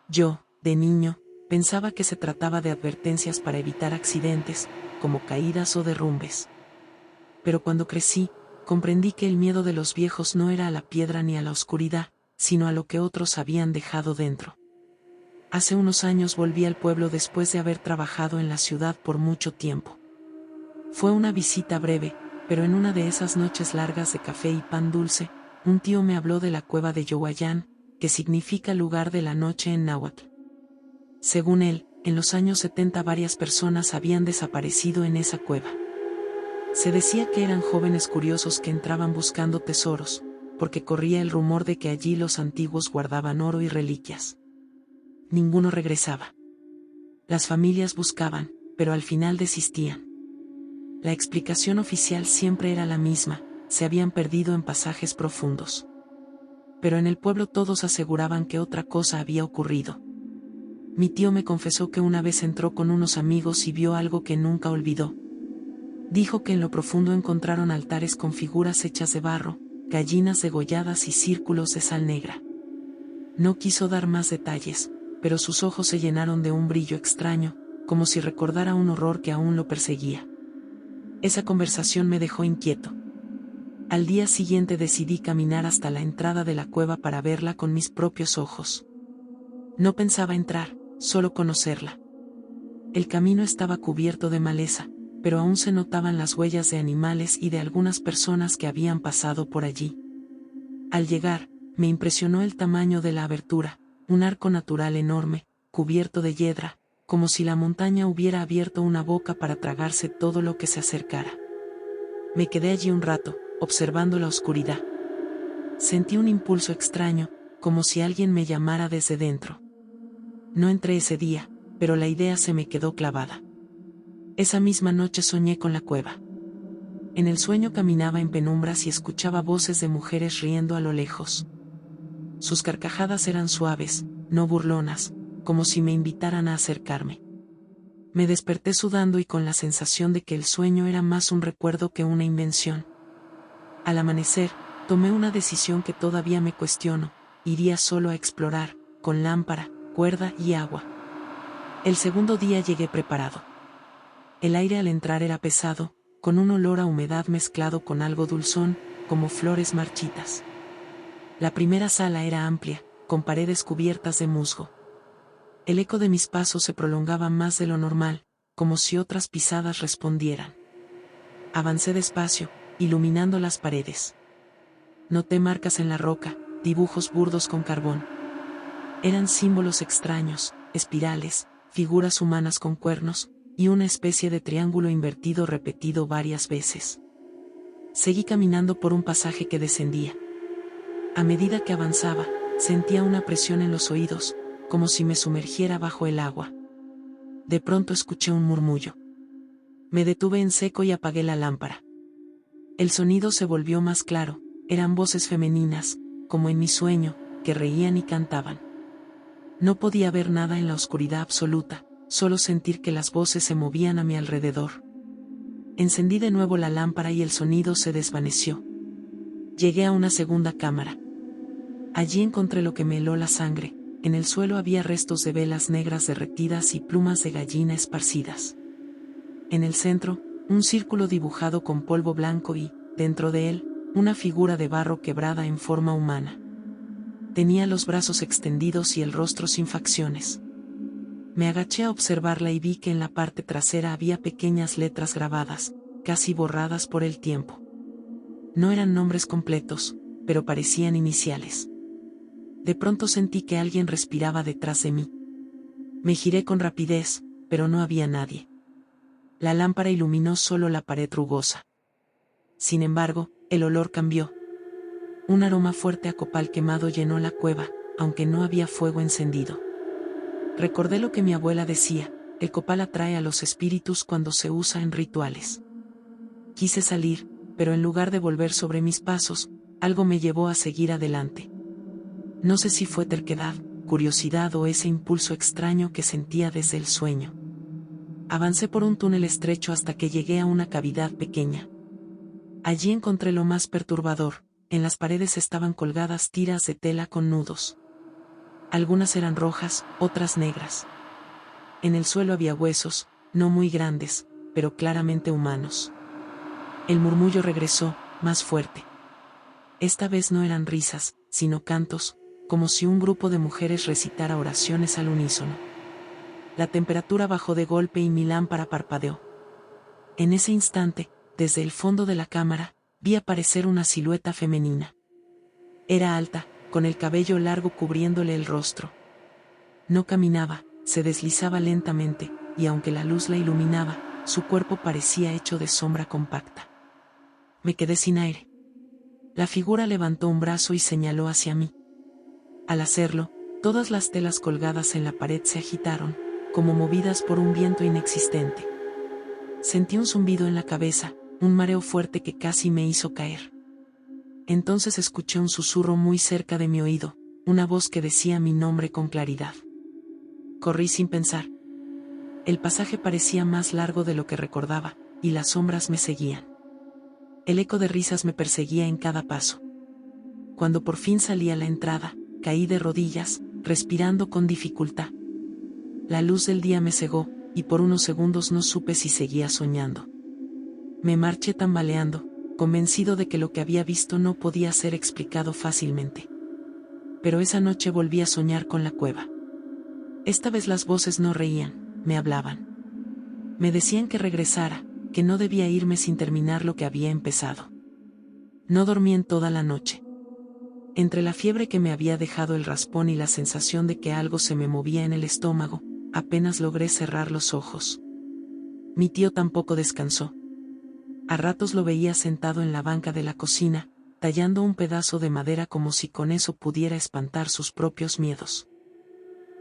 Yo, de niño, pensaba que se trataba de advertencias para evitar accidentes, como caídas o derrumbes. Pero cuando crecí, comprendí que el miedo de los viejos no era a la piedra ni a la oscuridad, sino a lo que otros habían dejado dentro. Hace unos años volví al pueblo después de haber trabajado en la ciudad por mucho tiempo. Fue una visita breve, pero en una de esas noches largas de café y pan dulce, un tío me habló de la cueva de Yohuayán, que significa lugar de la noche en náhuatl. Según él, en los años 70 varias personas habían desaparecido en esa cueva. Se decía que eran jóvenes curiosos que entraban buscando tesoros, porque corría el rumor de que allí los antiguos guardaban oro y reliquias. Ninguno regresaba. Las familias buscaban, pero al final desistían. La explicación oficial siempre era la misma: se habían perdido en pasajes profundos. Pero en el pueblo todos aseguraban que otra cosa había ocurrido. Mi tío me confesó que una vez entró con unos amigos y vio algo que nunca olvidó. Dijo que en lo profundo encontraron altares con figuras hechas de barro, gallinas degolladas y círculos de sal negra. No quiso dar más detalles, pero sus ojos se llenaron de un brillo extraño, como si recordara un horror que aún lo perseguía. Esa conversación me dejó inquieto. Al día siguiente decidí caminar hasta la entrada de la cueva para verla con mis propios ojos. No pensaba entrar, solo conocerla. El camino estaba cubierto de maleza, pero aún se notaban las huellas de animales y de algunas personas que habían pasado por allí. Al llegar, me impresionó el tamaño de la abertura, un arco natural enorme, cubierto de hiedra, como si la montaña hubiera abierto una boca para tragarse todo lo que se acercara. Me quedé allí un rato, observando la oscuridad. Sentí un impulso extraño, como si alguien me llamara desde dentro. No entré ese día, pero la idea se me quedó clavada. Esa misma noche soñé con la cueva. En el sueño caminaba en penumbras y escuchaba voces de mujeres riendo a lo lejos. Sus carcajadas eran suaves, no burlonas, como si me invitaran a acercarme. Me desperté sudando y con la sensación de que el sueño era más un recuerdo que una invención. Al amanecer, tomé una decisión que todavía me cuestiono: iría solo a explorar, con lámpara, cuerda y agua. El segundo día llegué preparado. El aire al entrar era pesado, con un olor a humedad mezclado con algo dulzón, como flores marchitas. La primera sala era amplia, con paredes cubiertas de musgo. El eco de mis pasos se prolongaba más de lo normal, como si otras pisadas respondieran. Avancé despacio, iluminando las paredes. Noté marcas en la roca, dibujos burdos con carbón. Eran símbolos extraños, espirales, figuras humanas con cuernos, y una especie de triángulo invertido repetido varias veces. Seguí caminando por un pasaje que descendía. A medida que avanzaba, sentía una presión en los oídos, como si me sumergiera bajo el agua. De pronto escuché un murmullo. Me detuve en seco y apagué la lámpara. El sonido se volvió más claro, eran voces femeninas, como en mi sueño, que reían y cantaban. No podía ver nada en la oscuridad absoluta, solo sentir que las voces se movían a mi alrededor. Encendí de nuevo la lámpara y el sonido se desvaneció. Llegué a una segunda cámara. Allí encontré lo que me heló la sangre. En el suelo había restos de velas negras derretidas y plumas de gallina esparcidas. En el centro, un círculo dibujado con polvo blanco y, dentro de él, una figura de barro quebrada en forma humana. Tenía los brazos extendidos y el rostro sin facciones. Me agaché a observarla y vi que en la parte trasera había pequeñas letras grabadas, casi borradas por el tiempo. No eran nombres completos, pero parecían iniciales. De pronto sentí que alguien respiraba detrás de mí. Me giré con rapidez, pero no había nadie. La lámpara iluminó solo la pared rugosa. Sin embargo, el olor cambió. Un aroma fuerte a copal quemado llenó la cueva, aunque no había fuego encendido. Recordé lo que mi abuela decía: el copal atrae a los espíritus cuando se usa en rituales. Quise salir, pero en lugar de volver sobre mis pasos, algo me llevó a seguir adelante. No sé si fue terquedad, curiosidad o ese impulso extraño que sentía desde el sueño. Avancé por un túnel estrecho hasta que llegué a una cavidad pequeña. Allí encontré lo más perturbador: en las paredes estaban colgadas tiras de tela con nudos. Algunas eran rojas, otras negras. En el suelo había huesos, no muy grandes, pero claramente humanos. El murmullo regresó, más fuerte. Esta vez no eran risas, sino cantos, como si un grupo de mujeres recitara oraciones al unísono. La temperatura bajó de golpe y mi lámpara parpadeó. En ese instante, desde el fondo de la cámara, vi aparecer una silueta femenina. Era alta, con el cabello largo cubriéndole el rostro. No caminaba, se deslizaba lentamente, y aunque la luz la iluminaba, su cuerpo parecía hecho de sombra compacta. Me quedé sin aire. La figura levantó un brazo y señaló hacia mí. Al hacerlo, todas las telas colgadas en la pared se agitaron, como movidas por un viento inexistente. Sentí un zumbido en la cabeza, un mareo fuerte que casi me hizo caer. Entonces escuché un susurro muy cerca de mi oído, una voz que decía mi nombre con claridad. Corrí sin pensar. El pasaje parecía más largo de lo que recordaba, y las sombras me seguían. El eco de risas me perseguía en cada paso. Cuando por fin salí a la entrada, caí de rodillas, respirando con dificultad. La luz del día me cegó, y por unos segundos no supe si seguía soñando. Me marché tambaleando, convencido de que lo que había visto no podía ser explicado fácilmente. Pero esa noche volví a soñar con la cueva. Esta vez las voces no reían, me hablaban. Me decían que regresara, que no debía irme sin terminar lo que había empezado. No dormí en toda la noche. Entre la fiebre que me había dejado el raspón y la sensación de que algo se me movía en el estómago, apenas logré cerrar los ojos. Mi tío tampoco descansó. A ratos lo veía sentado en la banca de la cocina, tallando un pedazo de madera como si con eso pudiera espantar sus propios miedos.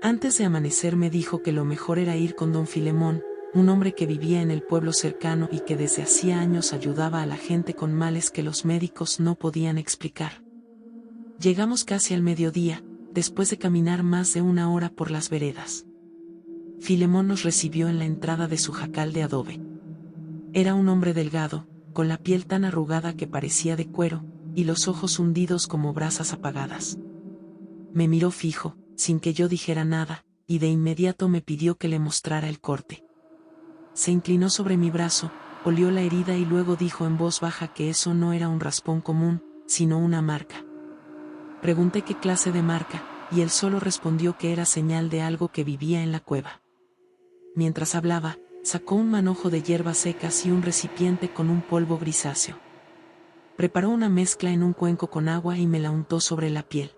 Antes de amanecer me dijo que lo mejor era ir con don Filemón, un hombre que vivía en el pueblo cercano y que desde hacía años ayudaba a la gente con males que los médicos no podían explicar. Llegamos casi al mediodía, después de caminar más de una hora por las veredas. Filemón nos recibió en la entrada de su jacal de adobe. Era un hombre delgado, con la piel tan arrugada que parecía de cuero, y los ojos hundidos como brasas apagadas. Me miró fijo, sin que yo dijera nada, y de inmediato me pidió que le mostrara el corte. Se inclinó sobre mi brazo, olió la herida y luego dijo en voz baja que eso no era un raspón común, sino una marca. Pregunté qué clase de marca, y él solo respondió que era señal de algo que vivía en la cueva. Mientras hablaba, sacó un manojo de hierbas secas y un recipiente con un polvo grisáceo. Preparó una mezcla en un cuenco con agua y me la untó sobre la piel.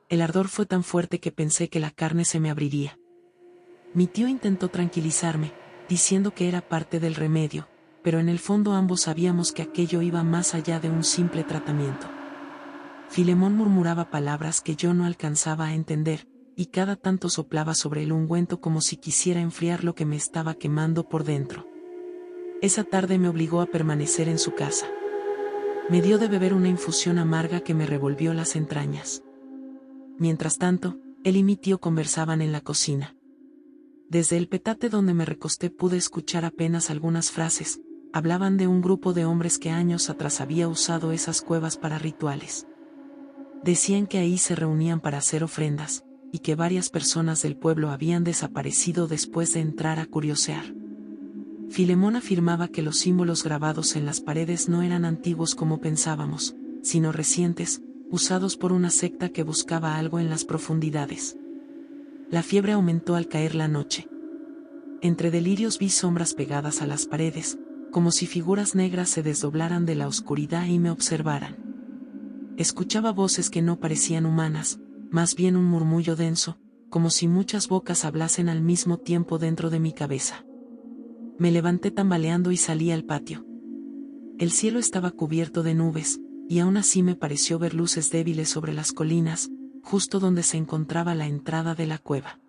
El ardor fue tan fuerte que pensé que la carne se me abriría. Mi tío intentó tranquilizarme, diciendo que era parte del remedio, pero en el fondo ambos sabíamos que aquello iba más allá de un simple tratamiento. Filemón murmuraba palabras que yo no alcanzaba a entender, y cada tanto soplaba sobre el ungüento como si quisiera enfriar lo que me estaba quemando por dentro. Esa tarde me obligó a permanecer en su casa. Me dio de beber una infusión amarga que me revolvió las entrañas. Mientras tanto, él y mi tío conversaban en la cocina. Desde el petate donde me recosté pude escuchar apenas algunas frases. Hablaban de un grupo de hombres que años atrás había usado esas cuevas para rituales. Decían que ahí se reunían para hacer ofrendas, y que varias personas del pueblo habían desaparecido después de entrar a curiosear. Filemón afirmaba que los símbolos grabados en las paredes no eran antiguos como pensábamos, sino recientes, usados por una secta que buscaba algo en las profundidades. La fiebre aumentó al caer la noche. Entre delirios vi sombras pegadas a las paredes, como si figuras negras se desdoblaran de la oscuridad y me observaran. Escuchaba voces que no parecían humanas, más bien un murmullo denso, como si muchas bocas hablasen al mismo tiempo dentro de mi cabeza. Me levanté tambaleando y salí al patio. El cielo estaba cubierto de nubes, y aún así me pareció ver luces débiles sobre las colinas, justo donde se encontraba la entrada de la cueva.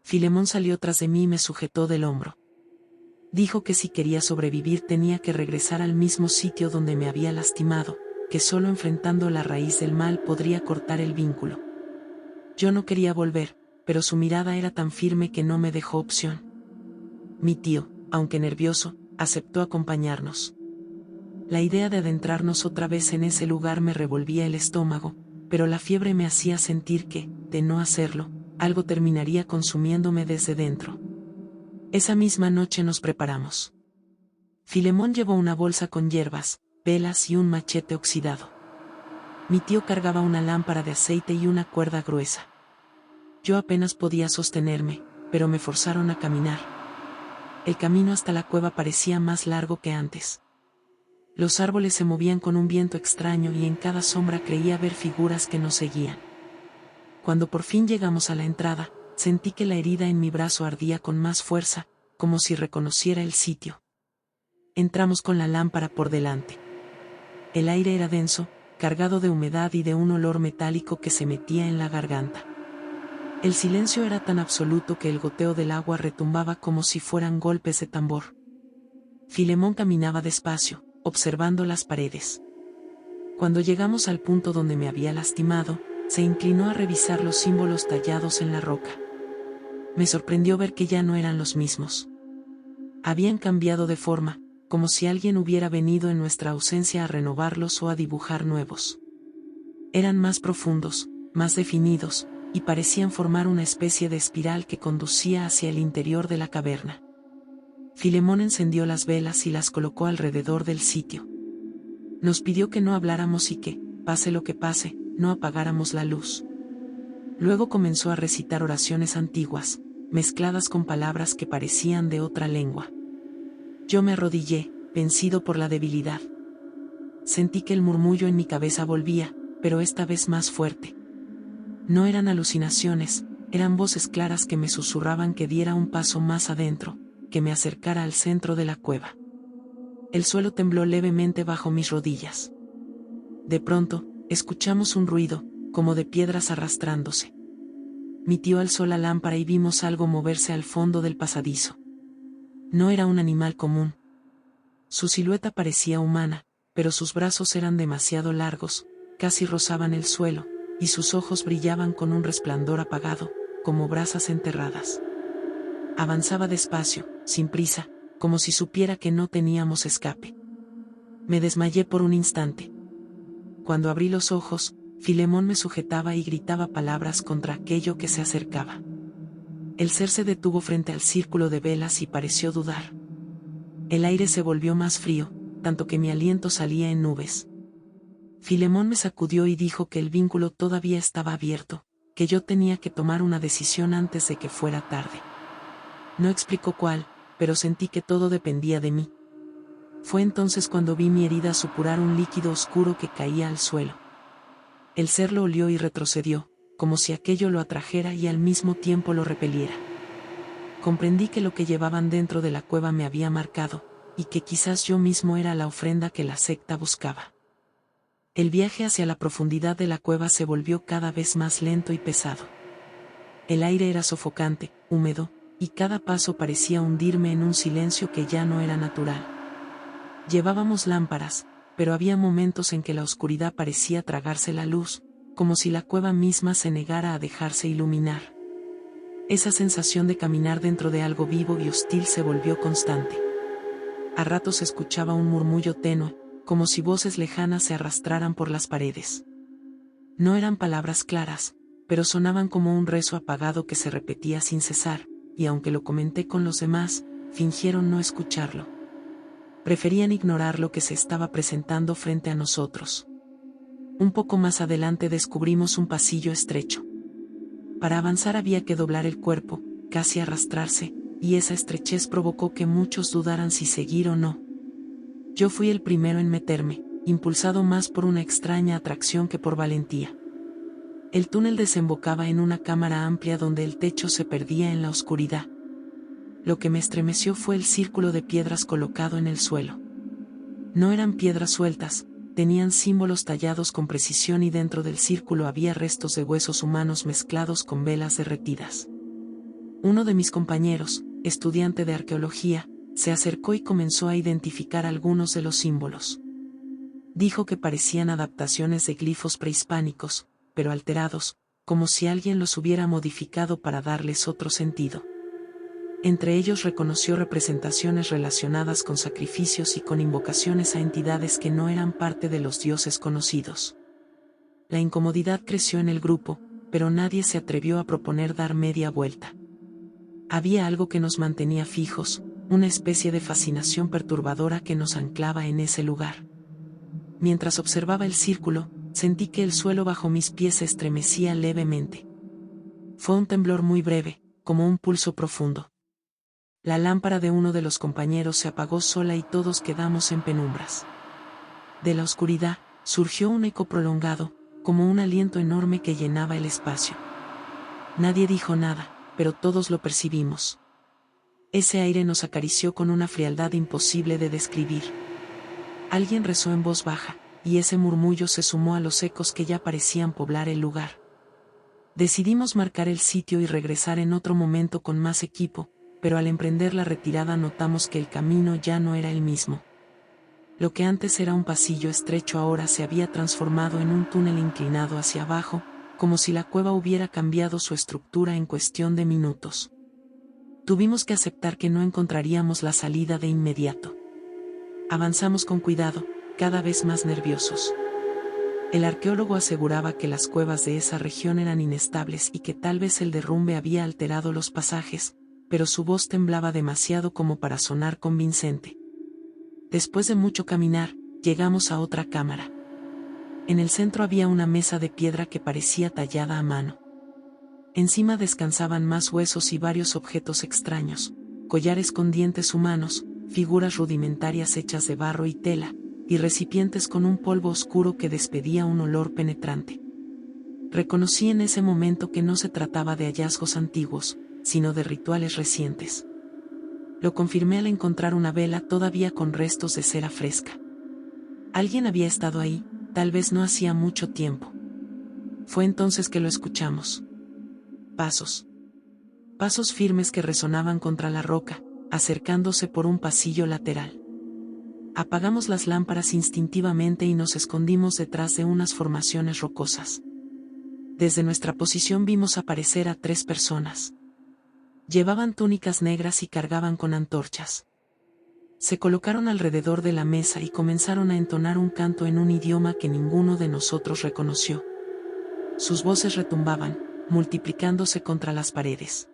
Filemón salió tras de mí y me sujetó del hombro. Dijo que si quería sobrevivir tenía que regresar al mismo sitio donde me había lastimado, que solo enfrentando la raíz del mal podría cortar el vínculo. Yo no quería volver, pero su mirada era tan firme que no me dejó opción. Mi tío, aunque nervioso, aceptó acompañarnos. La idea de adentrarnos otra vez en ese lugar me revolvía el estómago, pero la fiebre me hacía sentir que, de no hacerlo, algo terminaría consumiéndome desde dentro. Esa misma noche nos preparamos. Filemón llevó una bolsa con hierbas, velas y un machete oxidado. Mi tío cargaba una lámpara de aceite y una cuerda gruesa. Yo apenas podía sostenerme, pero me forzaron a caminar. El camino hasta la cueva parecía más largo que antes. Los árboles se movían con un viento extraño y en cada sombra creía ver figuras que nos seguían. Cuando por fin llegamos a la entrada, sentí que la herida en mi brazo ardía con más fuerza, como si reconociera el sitio. Entramos con la lámpara por delante. El aire era denso, cargado de humedad y de un olor metálico que se metía en la garganta. El silencio era tan absoluto que el goteo del agua retumbaba como si fueran golpes de tambor. Filemón caminaba despacio, observando las paredes. Cuando llegamos al punto donde me había lastimado, se inclinó a revisar los símbolos tallados en la roca. Me sorprendió ver que ya no eran los mismos. Habían cambiado de forma, como si alguien hubiera venido en nuestra ausencia a renovarlos o a dibujar nuevos. Eran más profundos, más definidos, y parecían formar una especie de espiral que conducía hacia el interior de la caverna. Filemón encendió las velas y las colocó alrededor del sitio. Nos pidió que no habláramos y que, pase lo que pase, no apagáramos la luz. Luego comenzó a recitar oraciones antiguas, mezcladas con palabras que parecían de otra lengua. Yo me arrodillé, vencido por la debilidad. Sentí que el murmullo en mi cabeza volvía, pero esta vez más fuerte. No eran alucinaciones, eran voces claras que me susurraban que diera un paso más adentro, que me acercara al centro de la cueva. El suelo tembló levemente bajo mis rodillas. De pronto, escuchamos un ruido, como de piedras arrastrándose. Mi tío alzó la lámpara y vimos algo moverse al fondo del pasadizo. No era un animal común. Su silueta parecía humana, pero sus brazos eran demasiado largos, casi rozaban el suelo, y sus ojos brillaban con un resplandor apagado, como brasas enterradas. Avanzaba despacio, sin prisa, como si supiera que no teníamos escape. Me desmayé por un instante. Cuando abrí los ojos, Filemón me sujetaba y gritaba palabras contra aquello que se acercaba. El ser se detuvo frente al círculo de velas y pareció dudar. El aire se volvió más frío, tanto que mi aliento salía en nubes. Filemón me sacudió y dijo que el vínculo todavía estaba abierto, que yo tenía que tomar una decisión antes de que fuera tarde. No explicó cuál, pero sentí que todo dependía de mí. Fue entonces cuando vi mi herida supurar un líquido oscuro que caía al suelo. El ser lo olió y retrocedió, como si aquello lo atrajera y al mismo tiempo lo repeliera. Comprendí que lo que llevaban dentro de la cueva me había marcado, y que quizás yo mismo era la ofrenda que la secta buscaba. El viaje hacia la profundidad de la cueva se volvió cada vez más lento y pesado. El aire era sofocante, húmedo, y cada paso parecía hundirme en un silencio que ya no era natural. Llevábamos lámparas, pero había momentos en que la oscuridad parecía tragarse la luz, como si la cueva misma se negara a dejarse iluminar. Esa sensación de caminar dentro de algo vivo y hostil se volvió constante. A ratos se escuchaba un murmullo tenue, como si voces lejanas se arrastraran por las paredes. No eran palabras claras, pero sonaban como un rezo apagado que se repetía sin cesar, y aunque lo comenté con los demás, fingieron no escucharlo. Preferían ignorar lo que se estaba presentando frente a nosotros. Un poco más adelante descubrimos un pasillo estrecho. Para avanzar había que doblar el cuerpo, casi arrastrarse, y esa estrechez provocó que muchos dudaran si seguir o no. Yo fui el primero en meterme, impulsado más por una extraña atracción que por valentía. El túnel desembocaba en una cámara amplia donde el techo se perdía en la oscuridad. Lo que me estremeció fue el círculo de piedras colocado en el suelo. No eran piedras sueltas, tenían símbolos tallados con precisión y dentro del círculo había restos de huesos humanos mezclados con velas derretidas. Uno de mis compañeros, estudiante de arqueología, se acercó y comenzó a identificar algunos de los símbolos. Dijo que parecían adaptaciones de glifos prehispánicos, pero alterados, como si alguien los hubiera modificado para darles otro sentido. Entre ellos reconoció representaciones relacionadas con sacrificios y con invocaciones a entidades que no eran parte de los dioses conocidos. La incomodidad creció en el grupo, pero nadie se atrevió a proponer dar media vuelta. Había algo que nos mantenía fijos, una especie de fascinación perturbadora que nos anclaba en ese lugar. Mientras observaba el círculo, sentí que el suelo bajo mis pies se estremecía levemente. Fue un temblor muy breve, como un pulso profundo. La lámpara de uno de los compañeros se apagó sola y todos quedamos en penumbras. De la oscuridad, surgió un eco prolongado, como un aliento enorme que llenaba el espacio. Nadie dijo nada, pero todos lo percibimos. Ese aire nos acarició con una frialdad imposible de describir. Alguien rezó en voz baja, y ese murmullo se sumó a los ecos que ya parecían poblar el lugar. Decidimos marcar el sitio y regresar en otro momento con más equipo, pero al emprender la retirada notamos que el camino ya no era el mismo. Lo que antes era un pasillo estrecho ahora se había transformado en un túnel inclinado hacia abajo, como si la cueva hubiera cambiado su estructura en cuestión de minutos. Tuvimos que aceptar que no encontraríamos la salida de inmediato. Avanzamos con cuidado, cada vez más nerviosos. El arqueólogo aseguraba que las cuevas de esa región eran inestables y que tal vez el derrumbe había alterado los pasajes, pero su voz temblaba demasiado como para sonar convincente. Después de mucho caminar, llegamos a otra cámara. En el centro había una mesa de piedra que parecía tallada a mano. Encima descansaban más huesos y varios objetos extraños, collares con dientes humanos, figuras rudimentarias hechas de barro y tela, y recipientes con un polvo oscuro que despedía un olor penetrante. Reconocí en ese momento que no se trataba de hallazgos antiguos, sino de rituales recientes. Lo confirmé al encontrar una vela todavía con restos de cera fresca. Alguien había estado ahí, tal vez no hacía mucho tiempo. Fue entonces que lo escuchamos. Pasos. Pasos firmes que resonaban contra la roca, acercándose por un pasillo lateral. Apagamos las lámparas instintivamente y nos escondimos detrás de unas formaciones rocosas. Desde nuestra posición vimos aparecer a 3 personas. Llevaban túnicas negras y cargaban con antorchas. Se colocaron alrededor de la mesa y comenzaron a entonar un canto en un idioma que ninguno de nosotros reconoció. Sus voces retumbaban, multiplicándose contra las paredes.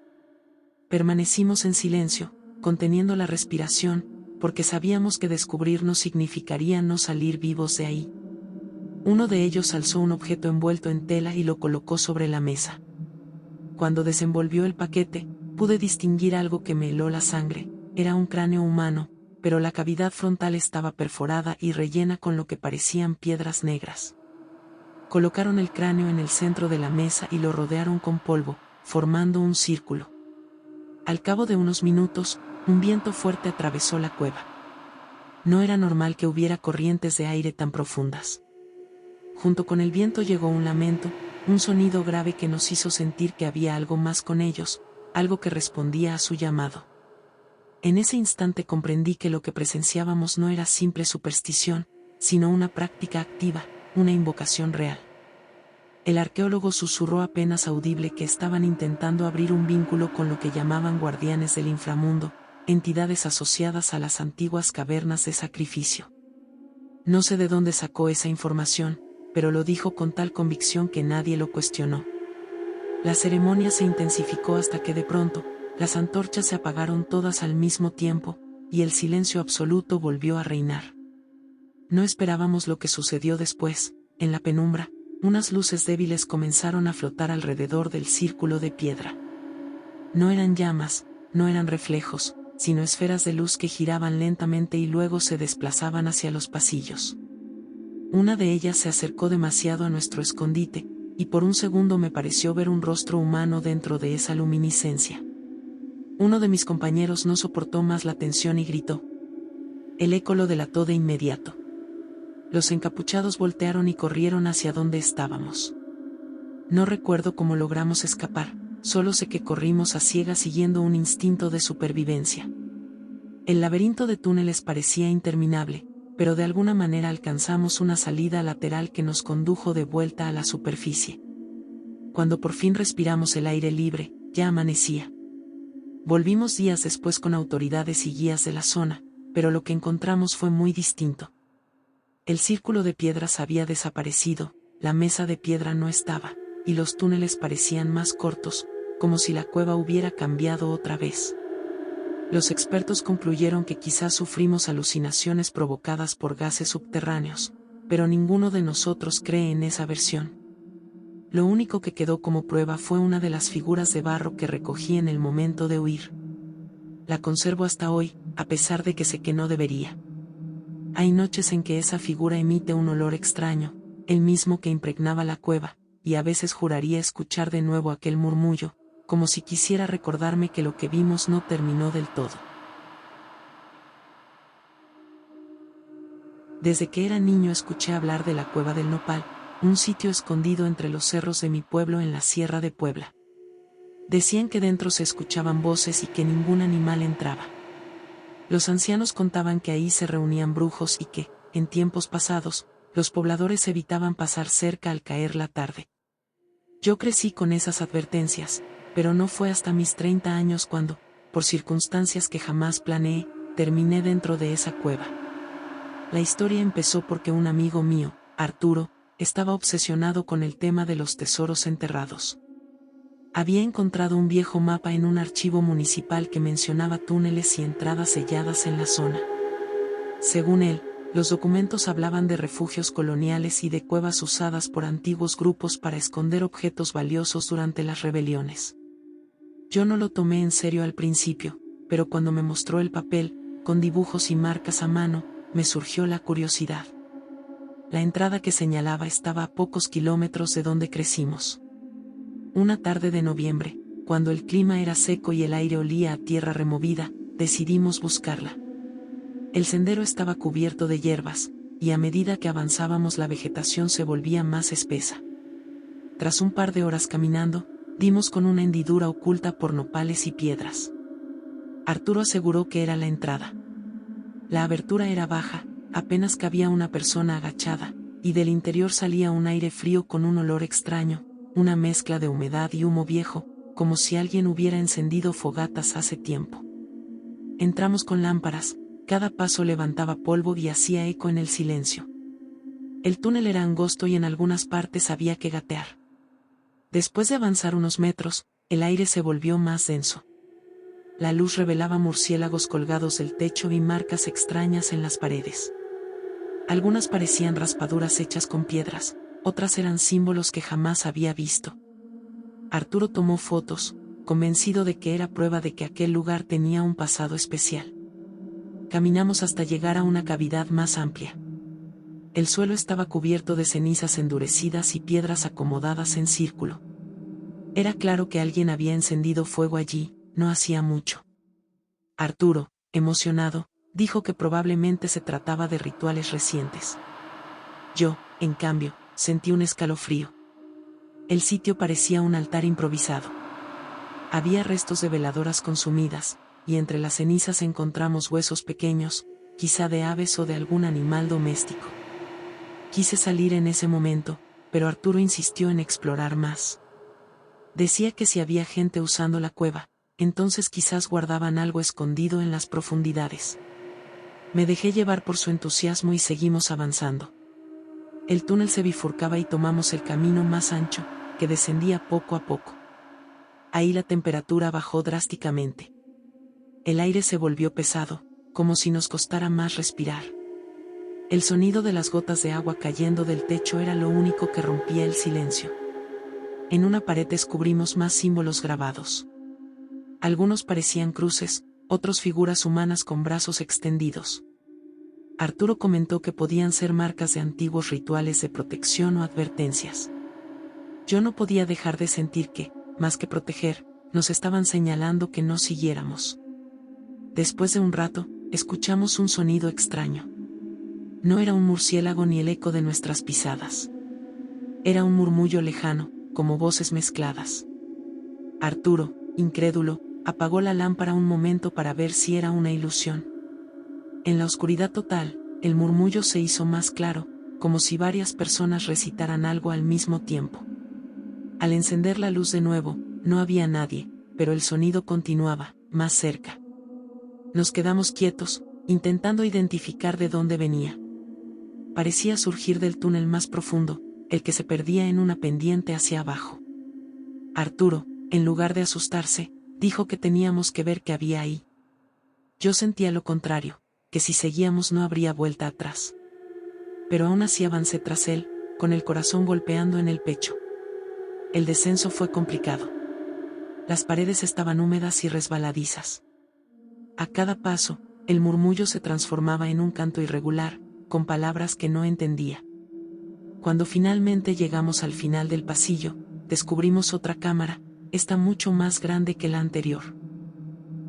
Permanecimos en silencio, conteniendo la respiración, porque sabíamos que descubrirnos significaría no salir vivos de ahí. Uno de ellos alzó un objeto envuelto en tela y lo colocó sobre la mesa. Cuando desenvolvió el paquete, pude distinguir algo que me heló la sangre. Era un cráneo humano, pero la cavidad frontal estaba perforada y rellena con lo que parecían piedras negras. Colocaron el cráneo en el centro de la mesa y lo rodearon con polvo, formando un círculo. Al cabo de unos minutos, un viento fuerte atravesó la cueva. No era normal que hubiera corrientes de aire tan profundas. Junto con el viento llegó un lamento, un sonido grave que nos hizo sentir que había algo más con ellos, algo que respondía a su llamado. En ese instante comprendí que lo que presenciábamos no era simple superstición, sino una práctica activa, una invocación real. El arqueólogo susurró apenas audible que estaban intentando abrir un vínculo con lo que llamaban guardianes del inframundo, entidades asociadas a las antiguas cavernas de sacrificio. No sé de dónde sacó esa información, pero lo dijo con tal convicción que nadie lo cuestionó. La ceremonia se intensificó hasta que de pronto, las antorchas se apagaron todas al mismo tiempo, y el silencio absoluto volvió a reinar. No esperábamos lo que sucedió después. En la penumbra, unas luces débiles comenzaron a flotar alrededor del círculo de piedra. No eran llamas, no eran reflejos, sino esferas de luz que giraban lentamente y luego se desplazaban hacia los pasillos. Una de ellas se acercó demasiado a nuestro escondite, y por un segundo me pareció ver un rostro humano dentro de esa luminiscencia. Uno de mis compañeros no soportó más la tensión y gritó. El eco lo delató de inmediato. Los encapuchados voltearon y corrieron hacia donde estábamos. No recuerdo cómo logramos escapar, solo sé que corrimos a ciegas siguiendo un instinto de supervivencia. El laberinto de túneles parecía interminable, pero de alguna manera alcanzamos una salida lateral que nos condujo de vuelta a la superficie. Cuando por fin respiramos el aire libre, ya amanecía. Volvimos días después con autoridades y guías de la zona, pero lo que encontramos fue muy distinto. El círculo de piedras había desaparecido, la mesa de piedra no estaba, y los túneles parecían más cortos, como si la cueva hubiera cambiado otra vez. Los expertos concluyeron que quizás sufrimos alucinaciones provocadas por gases subterráneos, pero ninguno de nosotros cree en esa versión. Lo único que quedó como prueba fue una de las figuras de barro que recogí en el momento de huir. La conservo hasta hoy, a pesar de que sé que no debería. Hay noches en que esa figura emite un olor extraño, el mismo que impregnaba la cueva, y a veces juraría escuchar de nuevo aquel murmullo, como si quisiera recordarme que lo que vimos no terminó del todo. Desde que era niño escuché hablar de la Cueva del Nopal, un sitio escondido entre los cerros de mi pueblo en la Sierra de Puebla. Decían que dentro se escuchaban voces y que ningún animal entraba. Los ancianos contaban que ahí se reunían brujos y que, en tiempos pasados, los pobladores evitaban pasar cerca al caer la tarde. Yo crecí con esas advertencias, pero no fue hasta mis 30 años cuando, por circunstancias que jamás planeé, terminé dentro de esa cueva. La historia empezó porque un amigo mío, Arturo, estaba obsesionado con el tema de los tesoros enterrados. Había encontrado un viejo mapa en un archivo municipal que mencionaba túneles y entradas selladas en la zona. Según él, los documentos hablaban de refugios coloniales y de cuevas usadas por antiguos grupos para esconder objetos valiosos durante las rebeliones. Yo no lo tomé en serio al principio, pero cuando me mostró el papel, con dibujos y marcas a mano, me surgió la curiosidad. La entrada que señalaba estaba a pocos kilómetros de donde crecimos. Una tarde de noviembre, cuando el clima era seco y el aire olía a tierra removida, decidimos buscarla. El sendero estaba cubierto de hierbas, y a medida que avanzábamos la vegetación se volvía más espesa. Tras un par de horas caminando, dimos con una hendidura oculta por nopales y piedras. Arturo aseguró que era la entrada. La abertura era baja, apenas cabía una persona agachada, y del interior salía un aire frío con un olor extraño, una mezcla de humedad y humo viejo, como si alguien hubiera encendido fogatas hace tiempo. Entramos con lámparas, cada paso levantaba polvo y hacía eco en el silencio. El túnel era angosto y en algunas partes había que gatear. Después de avanzar unos metros, el aire se volvió más denso. La luz revelaba murciélagos colgados del techo y marcas extrañas en las paredes. Algunas parecían raspaduras hechas con piedras, otras eran símbolos que jamás había visto. Arturo tomó fotos, convencido de que era prueba de que aquel lugar tenía un pasado especial. Caminamos hasta llegar a una cavidad más amplia. El suelo estaba cubierto de cenizas endurecidas y piedras acomodadas en círculo. Era claro que alguien había encendido fuego allí, no hacía mucho. Arturo, emocionado, dijo que probablemente se trataba de rituales recientes. Yo, en cambio, sentí un escalofrío. El sitio parecía un altar improvisado. Había restos de veladoras consumidas, y entre las cenizas encontramos huesos pequeños, quizá de aves o de algún animal doméstico. Quise salir en ese momento, pero Arturo insistió en explorar más. Decía que si había gente usando la cueva, entonces quizás guardaban algo escondido en las profundidades. Me dejé llevar por su entusiasmo y seguimos avanzando. El túnel se bifurcaba y tomamos el camino más ancho, que descendía poco a poco. Ahí la temperatura bajó drásticamente. El aire se volvió pesado, como si nos costara más respirar. El sonido de las gotas de agua cayendo del techo era lo único que rompía el silencio. En una pared descubrimos más símbolos grabados. Algunos parecían cruces, otros figuras humanas con brazos extendidos. Arturo comentó que podían ser marcas de antiguos rituales de protección o advertencias. Yo no podía dejar de sentir que, más que proteger, nos estaban señalando que no siguiéramos. Después de un rato, escuchamos un sonido extraño. No era un murciélago ni el eco de nuestras pisadas. Era un murmullo lejano, como voces mezcladas. Arturo, incrédulo, apagó la lámpara un momento para ver si era una ilusión. En la oscuridad total, el murmullo se hizo más claro, como si varias personas recitaran algo al mismo tiempo. Al encender la luz de nuevo, no había nadie, pero el sonido continuaba, más cerca. Nos quedamos quietos, intentando identificar de dónde venía. Parecía surgir del túnel más profundo, el que se perdía en una pendiente hacia abajo. Arturo, en lugar de asustarse, dijo que teníamos que ver qué había ahí. Yo sentía lo contrario, que si seguíamos no habría vuelta atrás. Pero aún así avancé tras él, con el corazón golpeando en el pecho. El descenso fue complicado. Las paredes estaban húmedas y resbaladizas. A cada paso, el murmullo se transformaba en un canto irregular, con palabras que no entendía. Cuando finalmente llegamos al final del pasillo, descubrimos otra cámara, esta mucho más grande que la anterior.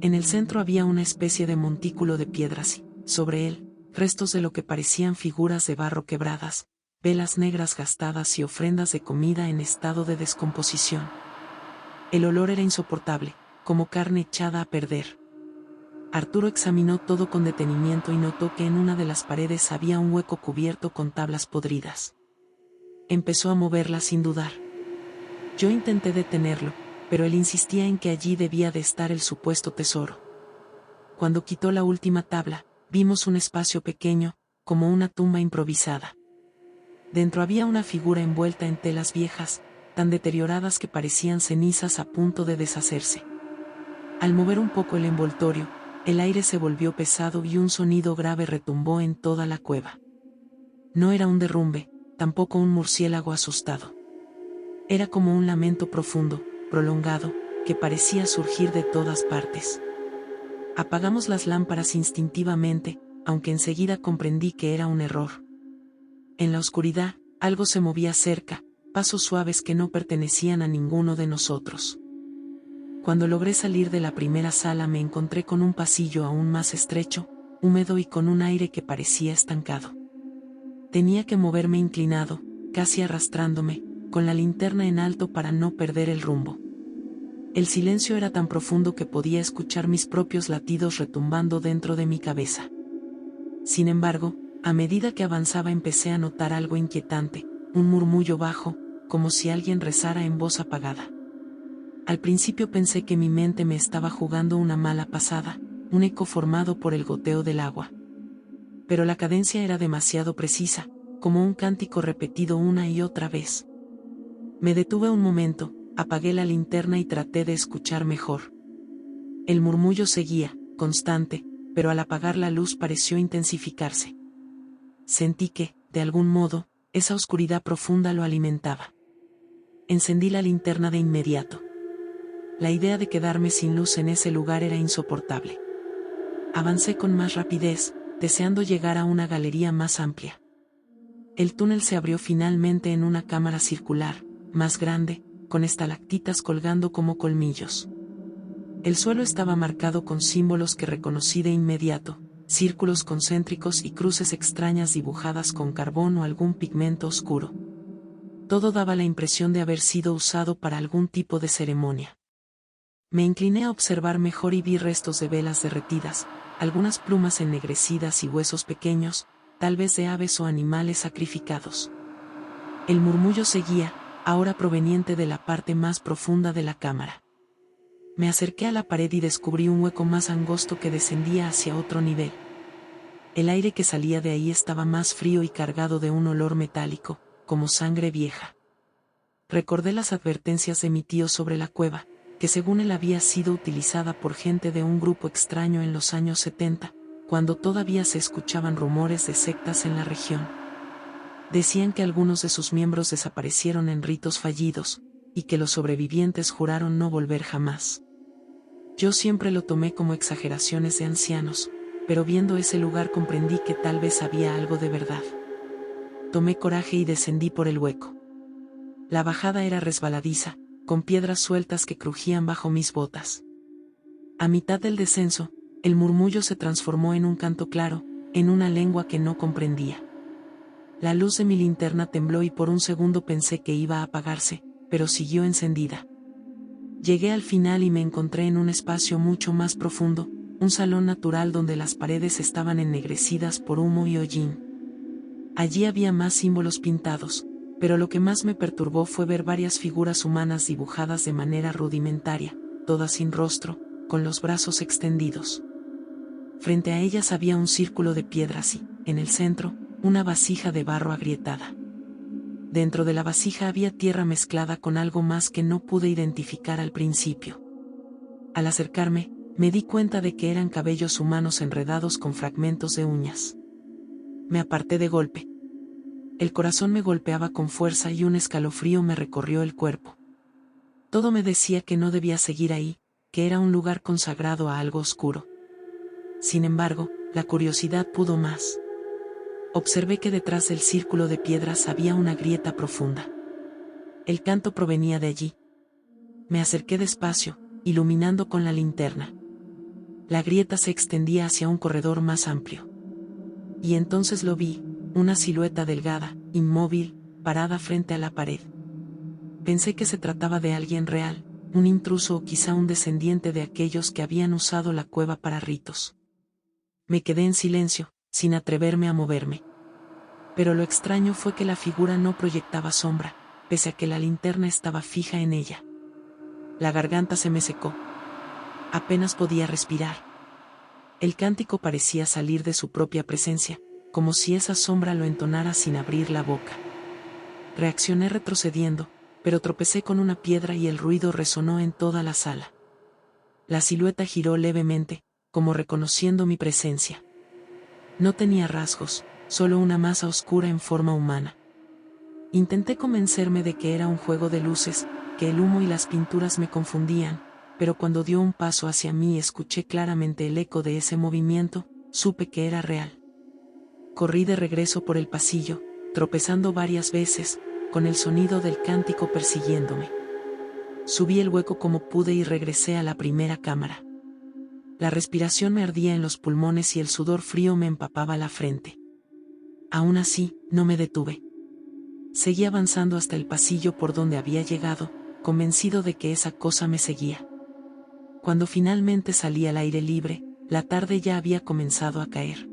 En el centro había una especie de montículo de piedras y, sobre él, restos de lo que parecían figuras de barro quebradas, velas negras gastadas y ofrendas de comida en estado de descomposición. El olor era insoportable, como carne echada a perder. Arturo examinó todo con detenimiento y notó que en una de las paredes había un hueco cubierto con tablas podridas. Empezó a moverla sin dudar. Yo intenté detenerlo, pero él insistía en que allí debía de estar el supuesto tesoro. Cuando quitó la última tabla, vimos un espacio pequeño, como una tumba improvisada. Dentro había una figura envuelta en telas viejas, tan deterioradas que parecían cenizas a punto de deshacerse. Al mover un poco el envoltorio, el aire se volvió pesado y un sonido grave retumbó en toda la cueva. No era un derrumbe, tampoco un murciélago asustado. Era como un lamento profundo, prolongado, que parecía surgir de todas partes. Apagamos las lámparas instintivamente, aunque enseguida comprendí que era un error. En la oscuridad, algo se movía cerca, pasos suaves que no pertenecían a ninguno de nosotros. Cuando logré salir de la primera sala me encontré con un pasillo aún más estrecho, húmedo y con un aire que parecía estancado. Tenía que moverme inclinado, casi arrastrándome, con la linterna en alto para no perder el rumbo. El silencio era tan profundo que podía escuchar mis propios latidos retumbando dentro de mi cabeza. Sin embargo, a medida que avanzaba empecé a notar algo inquietante, un murmullo bajo, como si alguien rezara en voz apagada. Al principio pensé que mi mente me estaba jugando una mala pasada, un eco formado por el goteo del agua. Pero la cadencia era demasiado precisa, como un cántico repetido una y otra vez. Me detuve un momento, apagué la linterna y traté de escuchar mejor. El murmullo seguía, constante, pero al apagar la luz pareció intensificarse. Sentí que, de algún modo, esa oscuridad profunda lo alimentaba. Encendí la linterna de inmediato. La idea de quedarme sin luz en ese lugar era insoportable. Avancé con más rapidez, deseando llegar a una galería más amplia. El túnel se abrió finalmente en una cámara circular, más grande, con estalactitas colgando como colmillos. El suelo estaba marcado con símbolos que reconocí de inmediato, círculos concéntricos y cruces extrañas dibujadas con carbón o algún pigmento oscuro. Todo daba la impresión de haber sido usado para algún tipo de ceremonia. Me incliné a observar mejor y vi restos de velas derretidas, algunas plumas ennegrecidas y huesos pequeños, tal vez de aves o animales sacrificados. El murmullo seguía, ahora proveniente de la parte más profunda de la cámara. Me acerqué a la pared y descubrí un hueco más angosto que descendía hacia otro nivel. El aire que salía de ahí estaba más frío y cargado de un olor metálico, como sangre vieja. Recordé las advertencias de mi tío sobre la cueva, que según él había sido utilizada por gente de un grupo extraño en los años 70, cuando todavía se escuchaban rumores de sectas en la región. Decían que algunos de sus miembros desaparecieron en ritos fallidos, y que los sobrevivientes juraron no volver jamás. Yo siempre lo tomé como exageraciones de ancianos, pero viendo ese lugar comprendí que tal vez había algo de verdad. Tomé coraje y descendí por el hueco. La bajada era resbaladiza, con piedras sueltas que crujían bajo mis botas. A mitad del descenso, el murmullo se transformó en un canto claro, en una lengua que no comprendía. La luz de mi linterna tembló y por un segundo pensé que iba a apagarse, pero siguió encendida. Llegué al final y me encontré en un espacio mucho más profundo, un salón natural donde las paredes estaban ennegrecidas por humo y hollín. Allí había más símbolos pintados, pero lo que más me perturbó fue ver varias figuras humanas dibujadas de manera rudimentaria, todas sin rostro, con los brazos extendidos. Frente a ellas había un círculo de piedras y, en el centro, una vasija de barro agrietada. Dentro de la vasija había tierra mezclada con algo más que no pude identificar al principio. Al acercarme, me di cuenta de que eran cabellos humanos enredados con fragmentos de uñas. Me aparté de golpe. El corazón me golpeaba con fuerza y un escalofrío me recorrió el cuerpo. Todo me decía que no debía seguir ahí, que era un lugar consagrado a algo oscuro. Sin embargo, la curiosidad pudo más. Observé que detrás del círculo de piedras había una grieta profunda. El canto provenía de allí. Me acerqué despacio, iluminando con la linterna. La grieta se extendía hacia un corredor más amplio. Y entonces lo vi, una silueta delgada, inmóvil, parada frente a la pared. Pensé que se trataba de alguien real, un intruso o quizá un descendiente de aquellos que habían usado la cueva para ritos. Me quedé en silencio, sin atreverme a moverme. Pero lo extraño fue que la figura no proyectaba sombra, pese a que la linterna estaba fija en ella. La garganta se me secó. Apenas podía respirar. El cántico parecía salir de su propia presencia, como si esa sombra lo entonara sin abrir la boca. Reaccioné retrocediendo, pero tropecé con una piedra y el ruido resonó en toda la sala. La silueta giró levemente, como reconociendo mi presencia. No tenía rasgos, solo una masa oscura en forma humana. Intenté convencerme de que era un juego de luces, que el humo y las pinturas me confundían, pero cuando dio un paso hacia mí y escuché claramente el eco de ese movimiento, supe que era real. Corrí de regreso por el pasillo, tropezando varias veces, con el sonido del cántico persiguiéndome. Subí el hueco como pude y regresé a la primera cámara. La respiración me ardía en los pulmones y el sudor frío me empapaba la frente. Aún así, no me detuve. Seguí avanzando hasta el pasillo por donde había llegado, convencido de que esa cosa me seguía. Cuando finalmente salí al aire libre, la tarde ya había comenzado a caer.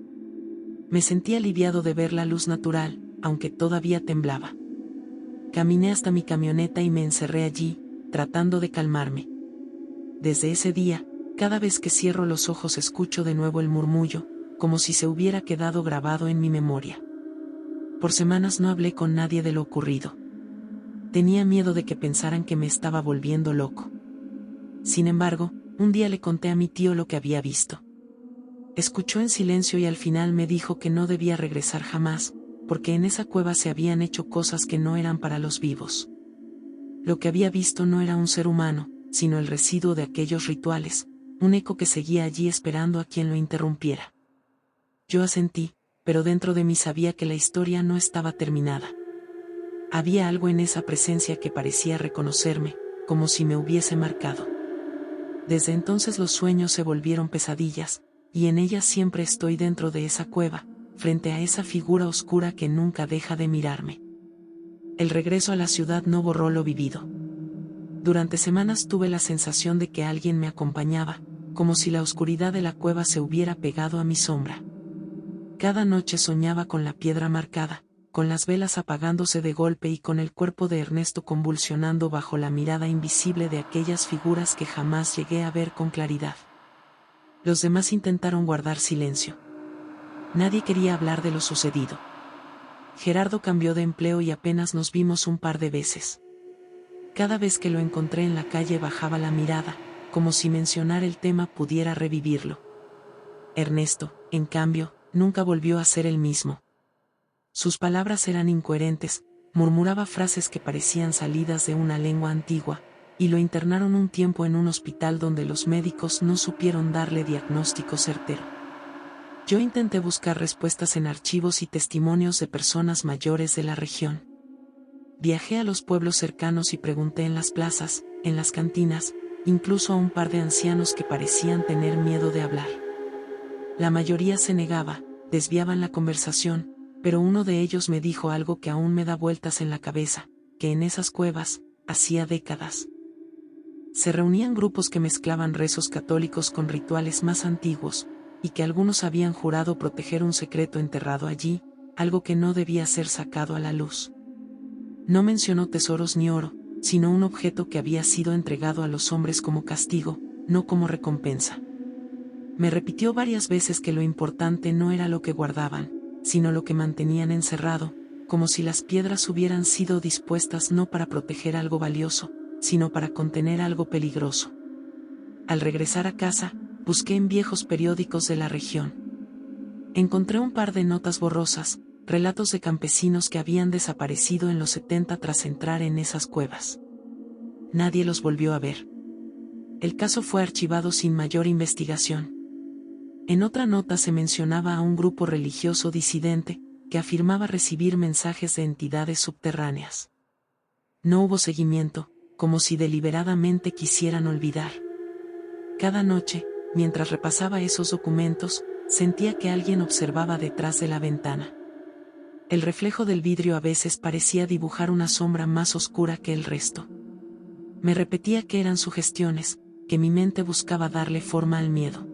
Me sentí aliviado de ver la luz natural, aunque todavía temblaba. Caminé hasta mi camioneta y me encerré allí, tratando de calmarme. Desde ese día, cada vez que cierro los ojos escucho de nuevo el murmullo, como si se hubiera quedado grabado en mi memoria. Por semanas no hablé con nadie de lo ocurrido. Tenía miedo de que pensaran que me estaba volviendo loco. Sin embargo, un día le conté a mi tío lo que había visto. Escuchó en silencio y al final me dijo que no debía regresar jamás, porque en esa cueva se habían hecho cosas que no eran para los vivos. Lo que había visto no era un ser humano, sino el residuo de aquellos rituales, un eco que seguía allí esperando a quien lo interrumpiera. Yo asentí, pero dentro de mí sabía que la historia no estaba terminada. Había algo en esa presencia que parecía reconocerme, como si me hubiese marcado. Desde entonces los sueños se volvieron pesadillas, y en ellas siempre estoy dentro de esa cueva, frente a esa figura oscura que nunca deja de mirarme. El regreso a la ciudad no borró lo vivido. Durante semanas tuve la sensación de que alguien me acompañaba, como si la oscuridad de la cueva se hubiera pegado a mi sombra. Cada noche soñaba con la piedra marcada, con las velas apagándose de golpe y con el cuerpo de Ernesto convulsionando bajo la mirada invisible de aquellas figuras que jamás llegué a ver con claridad. Los demás intentaron guardar silencio. Nadie quería hablar de lo sucedido. Gerardo cambió de empleo y apenas nos vimos un par de veces. Cada vez que lo encontré en la calle bajaba la mirada, como si mencionar el tema pudiera revivirlo. Ernesto, en cambio, nunca volvió a ser el mismo. Sus palabras eran incoherentes, murmuraba frases que parecían salidas de una lengua antigua, y lo internaron un tiempo en un hospital donde los médicos no supieron darle diagnóstico certero. Yo intenté buscar respuestas en archivos y testimonios de personas mayores de la región. Viajé a los pueblos cercanos y pregunté en las plazas, en las cantinas, incluso a un par de ancianos que parecían tener miedo de hablar. La mayoría se negaba, desviaban la conversación, pero uno de ellos me dijo algo que aún me da vueltas en la cabeza, que en esas cuevas, hacía décadas, se reunían grupos que mezclaban rezos católicos con rituales más antiguos, y que algunos habían jurado proteger un secreto enterrado allí, algo que no debía ser sacado a la luz. No mencionó tesoros ni oro, sino un objeto que había sido entregado a los hombres como castigo, no como recompensa. Me repitió varias veces que lo importante no era lo que guardaban, sino lo que mantenían encerrado, como si las piedras hubieran sido dispuestas no para proteger algo valioso, sino para contener algo peligroso. Al regresar a casa, busqué en viejos periódicos de la región. Encontré un par de notas borrosas, relatos de campesinos que habían desaparecido en los 70 tras entrar en esas cuevas. Nadie los volvió a ver. El caso fue archivado sin mayor investigación. En otra nota se mencionaba a un grupo religioso disidente, que afirmaba recibir mensajes de entidades subterráneas. No hubo seguimiento, como si deliberadamente quisieran olvidar. Cada noche, mientras repasaba esos documentos, sentía que alguien observaba detrás de la ventana. El reflejo del vidrio a veces parecía dibujar una sombra más oscura que el resto. Me repetía que eran sugestiones, que mi mente buscaba darle forma al miedo.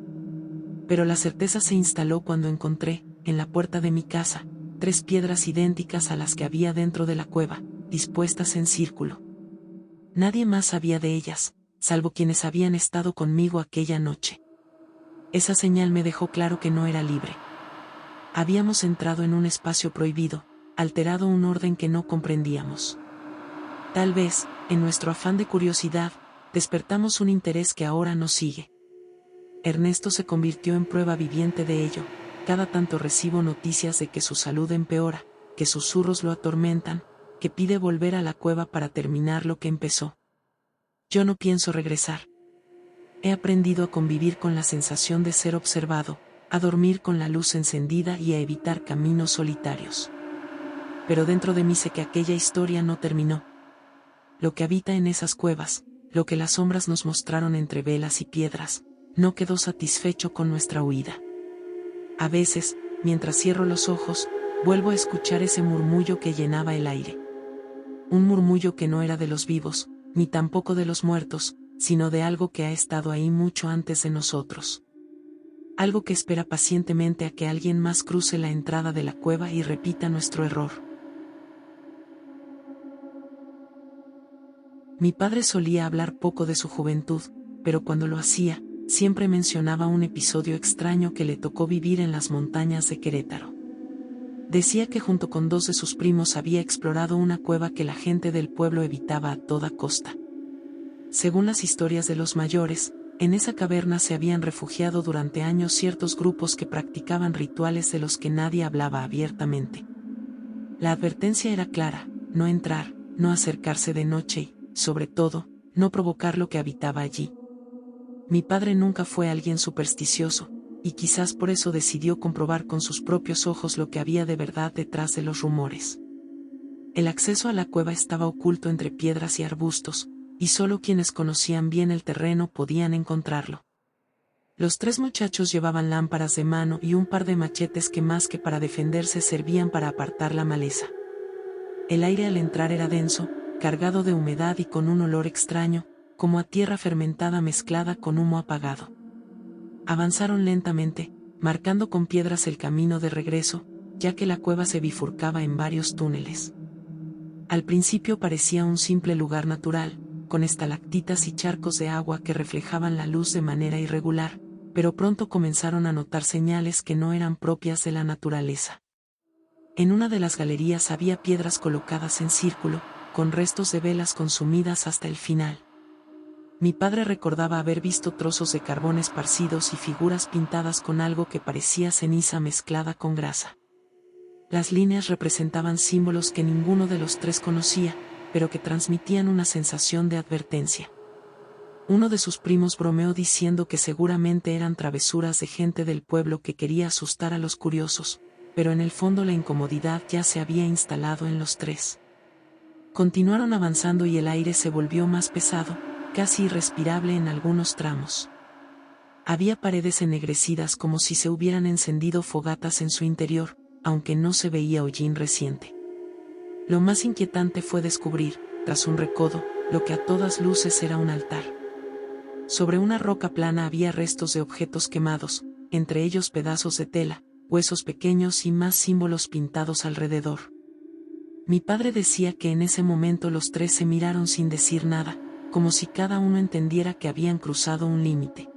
Pero la certeza se instaló cuando encontré, en la puerta de mi casa, 3 piedras idénticas a las que había dentro de la cueva, dispuestas en círculo. Nadie más sabía de ellas, salvo quienes habían estado conmigo aquella noche. Esa señal me dejó claro que no era libre. Habíamos entrado en un espacio prohibido, alterado un orden que no comprendíamos. Tal vez, en nuestro afán de curiosidad, despertamos un interés que ahora nos sigue. Ernesto se convirtió en prueba viviente de ello. Cada tanto recibo noticias de que su salud empeora, que susurros lo atormentan, que pide volver a la cueva para terminar lo que empezó. Yo no pienso regresar. He aprendido a convivir con la sensación de ser observado, a dormir con la luz encendida y a evitar caminos solitarios. Pero dentro de mí sé que aquella historia no terminó. Lo que habita en esas cuevas, lo que las sombras nos mostraron entre velas y piedras, no quedó satisfecho con nuestra huida. A veces, mientras cierro los ojos, vuelvo a escuchar ese murmullo que llenaba el aire. Un murmullo que no era de los vivos, ni tampoco de los muertos, sino de algo que ha estado ahí mucho antes de nosotros. Algo que espera pacientemente a que alguien más cruce la entrada de la cueva y repita nuestro error. Mi padre solía hablar poco de su juventud, pero cuando lo hacía, siempre mencionaba un episodio extraño que le tocó vivir en las montañas de Querétaro. Decía que junto con 2 de sus primos había explorado una cueva que la gente del pueblo evitaba a toda costa. Según las historias de los mayores, en esa caverna se habían refugiado durante años ciertos grupos que practicaban rituales de los que nadie hablaba abiertamente. La advertencia era clara: no entrar, no acercarse de noche y, sobre todo, no provocar lo que habitaba allí. Mi padre nunca fue alguien supersticioso, y quizás por eso decidió comprobar con sus propios ojos lo que había de verdad detrás de los rumores. El acceso a la cueva estaba oculto entre piedras y arbustos, y solo quienes conocían bien el terreno podían encontrarlo. Los 3 muchachos llevaban lámparas de mano y un par de machetes que más que para defenderse servían para apartar la maleza. El aire al entrar era denso, cargado de humedad y con un olor extraño, como a tierra fermentada mezclada con humo apagado. Avanzaron lentamente, marcando con piedras el camino de regreso, ya que la cueva se bifurcaba en varios túneles. Al principio parecía un simple lugar natural, con estalactitas y charcos de agua que reflejaban la luz de manera irregular, pero pronto comenzaron a notar señales que no eran propias de la naturaleza. En una de las galerías había piedras colocadas en círculo, con restos de velas consumidas hasta el final. Mi padre recordaba haber visto trozos de carbón esparcidos y figuras pintadas con algo que parecía ceniza mezclada con grasa. Las líneas representaban símbolos que ninguno de los tres conocía, pero que transmitían una sensación de advertencia. Uno de sus primos bromeó diciendo que seguramente eran travesuras de gente del pueblo que quería asustar a los curiosos, pero en el fondo la incomodidad ya se había instalado en los tres. Continuaron avanzando y el aire se volvió más pesado, casi irrespirable en algunos tramos. Había paredes ennegrecidas como si se hubieran encendido fogatas en su interior, aunque no se veía hollín reciente. Lo más inquietante fue descubrir, tras un recodo, lo que a todas luces era un altar. Sobre una roca plana había restos de objetos quemados, entre ellos pedazos de tela, huesos pequeños y más símbolos pintados alrededor. Mi padre decía que en ese momento los tres se miraron sin decir nada, como si cada uno entendiera que habían cruzado un límite.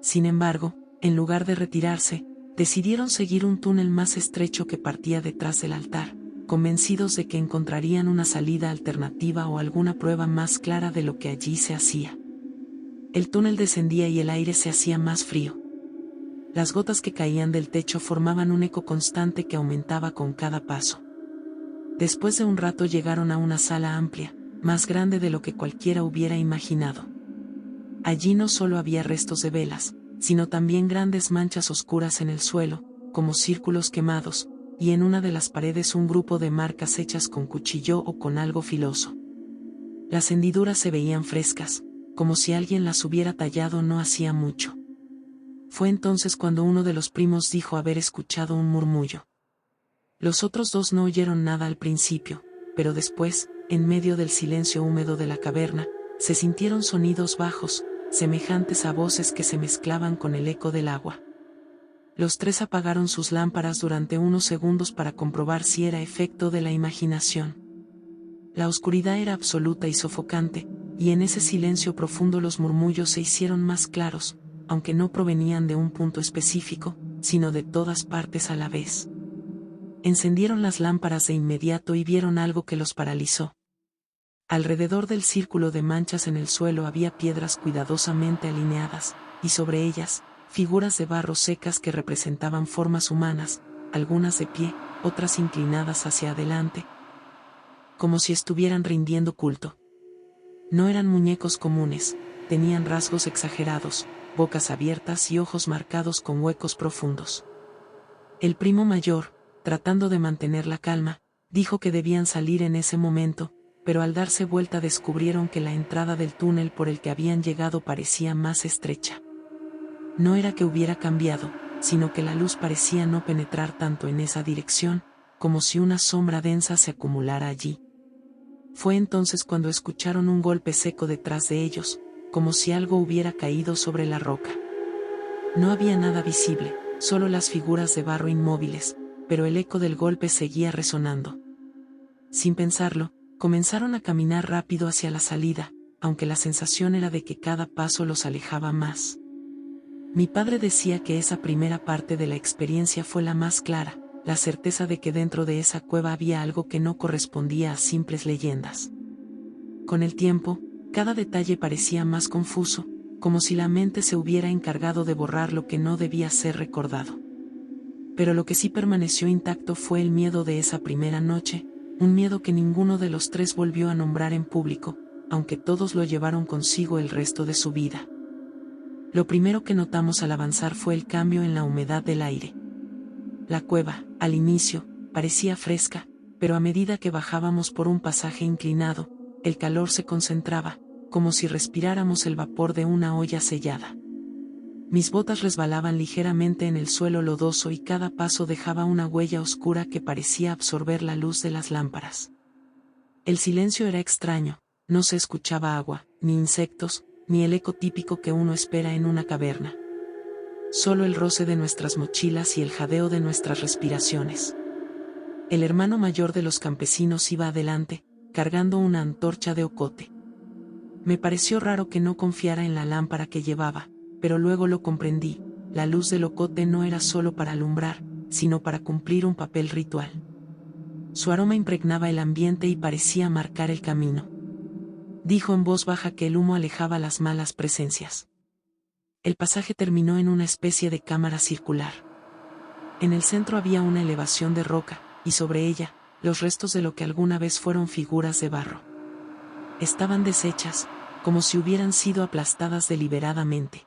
Sin embargo, en lugar de retirarse, decidieron seguir un túnel más estrecho que partía detrás del altar, convencidos de que encontrarían una salida alternativa o alguna prueba más clara de lo que allí se hacía. El túnel descendía y el aire se hacía más frío. Las gotas que caían del techo formaban un eco constante que aumentaba con cada paso. Después de un rato llegaron a una sala amplia, más grande de lo que cualquiera hubiera imaginado. Allí no solo había restos de velas, sino también grandes manchas oscuras en el suelo, como círculos quemados, y en una de las paredes un grupo de marcas hechas con cuchillo o con algo filoso. Las hendiduras se veían frescas, como si alguien las hubiera tallado no hacía mucho. Fue entonces cuando uno de los primos dijo haber escuchado un murmullo. Los otros dos no oyeron nada al principio, pero después, en medio del silencio húmedo de la caverna, se sintieron sonidos bajos, semejantes a voces que se mezclaban con el eco del agua. Los tres apagaron sus lámparas durante unos segundos para comprobar si era efecto de la imaginación. La oscuridad era absoluta y sofocante, y en ese silencio profundo los murmullos se hicieron más claros, aunque no provenían de un punto específico, sino de todas partes a la vez. Encendieron las lámparas de inmediato y vieron algo que los paralizó. Alrededor del círculo de manchas en el suelo había piedras cuidadosamente alineadas, y sobre ellas, figuras de barro secas que representaban formas humanas, algunas de pie, otras inclinadas hacia adelante, como si estuvieran rindiendo culto. No eran muñecos comunes, tenían rasgos exagerados, bocas abiertas y ojos marcados con huecos profundos. El primo mayor, tratando de mantener la calma, dijo que debían salir en ese momento, pero al darse vuelta descubrieron que la entrada del túnel por el que habían llegado parecía más estrecha. No era que hubiera cambiado, sino que la luz parecía no penetrar tanto en esa dirección, como si una sombra densa se acumulara allí. Fue entonces cuando escucharon un golpe seco detrás de ellos, como si algo hubiera caído sobre la roca. No había nada visible, solo las figuras de barro inmóviles, pero el eco del golpe seguía resonando. Sin pensarlo, comenzaron a caminar rápido hacia la salida, aunque la sensación era de que cada paso los alejaba más. Mi padre decía que esa primera parte de la experiencia fue la más clara, la certeza de que dentro de esa cueva había algo que no correspondía a simples leyendas. Con el tiempo, cada detalle parecía más confuso, como si la mente se hubiera encargado de borrar lo que no debía ser recordado. Pero lo que sí permaneció intacto fue el miedo de esa primera noche, un miedo que ninguno de los tres volvió a nombrar en público, aunque todos lo llevaron consigo el resto de su vida. Lo primero que notamos al avanzar fue el cambio en la humedad del aire. La cueva, al inicio, parecía fresca, pero a medida que bajábamos por un pasaje inclinado, el calor se concentraba, como si respiráramos el vapor de una olla sellada. Mis botas resbalaban ligeramente en el suelo lodoso y cada paso dejaba una huella oscura que parecía absorber la luz de las lámparas. El silencio era extraño, no se escuchaba agua, ni insectos, ni el eco típico que uno espera en una caverna. Solo el roce de nuestras mochilas y el jadeo de nuestras respiraciones. El hermano mayor de los campesinos iba adelante, cargando una antorcha de ocote. Me pareció raro que no confiara en la lámpara que llevaba, pero luego lo comprendí: la luz del ocote no era solo para alumbrar, sino para cumplir un papel ritual. Su aroma impregnaba el ambiente y parecía marcar el camino. Dijo en voz baja que el humo alejaba las malas presencias. El pasaje terminó en una especie de cámara circular. En el centro había una elevación de roca, y sobre ella, los restos de lo que alguna vez fueron figuras de barro. Estaban deshechas, como si hubieran sido aplastadas deliberadamente.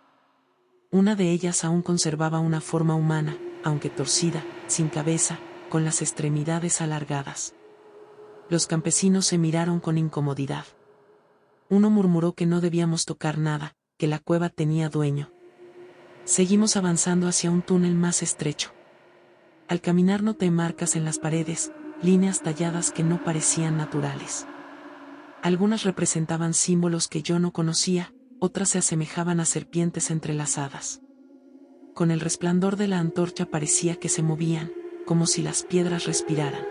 Una de ellas aún conservaba una forma humana, aunque torcida, sin cabeza, con las extremidades alargadas. Los campesinos se miraron con incomodidad. Uno murmuró que no debíamos tocar nada, que la cueva tenía dueño. Seguimos avanzando hacia un túnel más estrecho. Al caminar noté marcas en las paredes, líneas talladas que no parecían naturales. Algunas representaban símbolos que yo no conocía, otras se asemejaban a serpientes entrelazadas. Con el resplandor de la antorcha parecía que se movían, como si las piedras respiraran.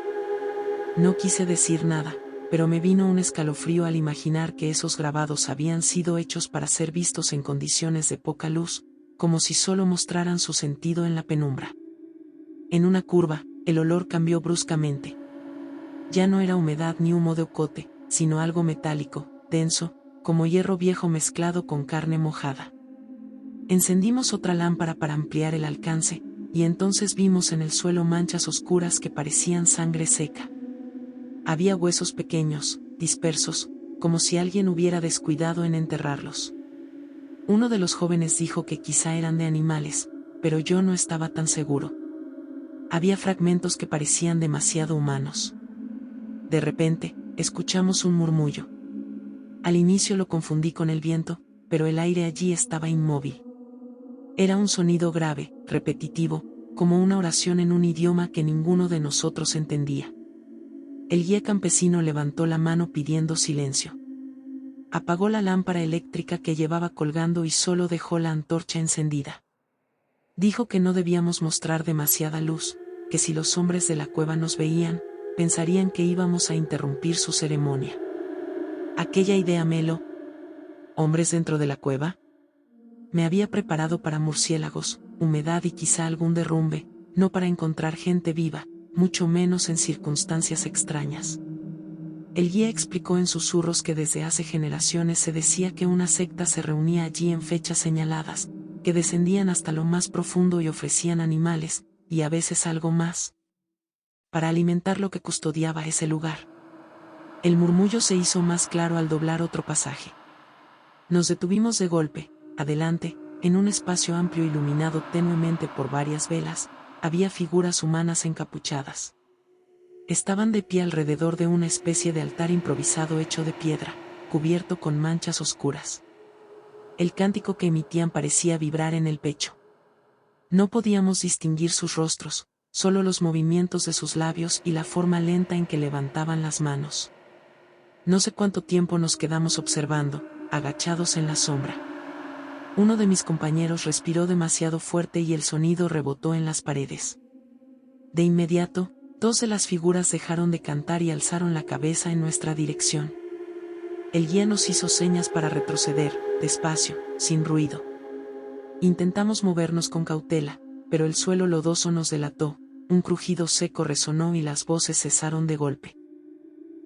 No quise decir nada, pero me vino un escalofrío al imaginar que esos grabados habían sido hechos para ser vistos en condiciones de poca luz, como si solo mostraran su sentido en la penumbra. En una curva, el olor cambió bruscamente. Ya no era humedad ni humo de ocote, sino algo metálico, denso, como hierro viejo mezclado con carne mojada. Encendimos otra lámpara para ampliar el alcance, y entonces vimos en el suelo manchas oscuras que parecían sangre seca. Había huesos pequeños, dispersos, como si alguien hubiera descuidado en enterrarlos. Uno de los jóvenes dijo que quizá eran de animales, pero yo no estaba tan seguro. Había fragmentos que parecían demasiado humanos. De repente, escuchamos un murmullo. Al inicio lo confundí con el viento, pero el aire allí estaba inmóvil. Era un sonido grave, repetitivo, como una oración en un idioma que ninguno de nosotros entendía. El guía campesino levantó la mano pidiendo silencio. Apagó la lámpara eléctrica que llevaba colgando y solo dejó la antorcha encendida. Dijo que no debíamos mostrar demasiada luz, que si los hombres de la cueva nos veían, pensarían que íbamos a interrumpir su ceremonia. Aquella idea me heló. ¿Hombres dentro de la cueva? Me había preparado para murciélagos, humedad y quizá algún derrumbe, no para encontrar gente viva, mucho menos en circunstancias extrañas. El guía explicó en susurros que desde hace generaciones se decía que una secta se reunía allí en fechas señaladas, que descendían hasta lo más profundo y ofrecían animales, y a veces algo más, para alimentar lo que custodiaba ese lugar. El murmullo se hizo más claro al doblar otro pasaje. Nos detuvimos de golpe. Adelante, en un espacio amplio iluminado tenuemente por varias velas, había figuras humanas encapuchadas. Estaban de pie alrededor de una especie de altar improvisado hecho de piedra, cubierto con manchas oscuras. El cántico que emitían parecía vibrar en el pecho. No podíamos distinguir sus rostros, solo los movimientos de sus labios y la forma lenta en que levantaban las manos. No sé cuánto tiempo nos quedamos observando, agachados en la sombra. Uno de mis compañeros respiró demasiado fuerte y el sonido rebotó en las paredes. De inmediato, dos de las figuras dejaron de cantar y alzaron la cabeza en nuestra dirección. El guía nos hizo señas para retroceder, despacio, sin ruido. Intentamos movernos con cautela, pero el suelo lodoso nos delató, un crujido seco resonó y las voces cesaron de golpe.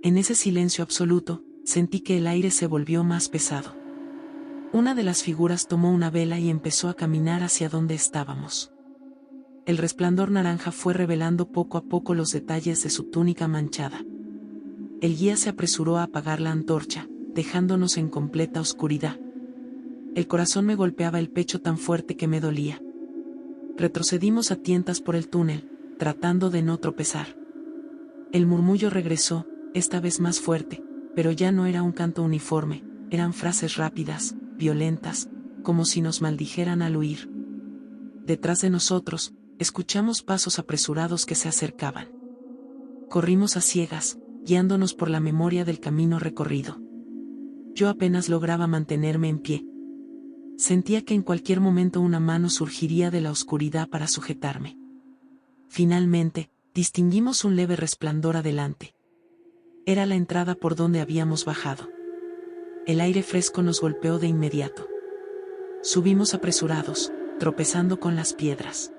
En ese silencio absoluto, sentí que el aire se volvió más pesado. Una de las figuras tomó una vela y empezó a caminar hacia donde estábamos. El resplandor naranja fue revelando poco a poco los detalles de su túnica manchada. El guía se apresuró a apagar la antorcha, dejándonos en completa oscuridad. El corazón me golpeaba el pecho tan fuerte que me dolía. Retrocedimos a tientas por el túnel, tratando de no tropezar. El murmullo regresó, esta vez más fuerte, pero ya no era un canto uniforme, eran frases rápidas, violentas, como si nos maldijeran al huir. Detrás de nosotros, escuchamos pasos apresurados que se acercaban. Corrimos a ciegas, guiándonos por la memoria del camino recorrido. Yo apenas lograba mantenerme en pie. Sentía que en cualquier momento una mano surgiría de la oscuridad para sujetarme. Finalmente, distinguimos un leve resplandor adelante. Era la entrada por donde habíamos bajado. El aire fresco nos golpeó de inmediato. Subimos apresurados, tropezando con las piedras.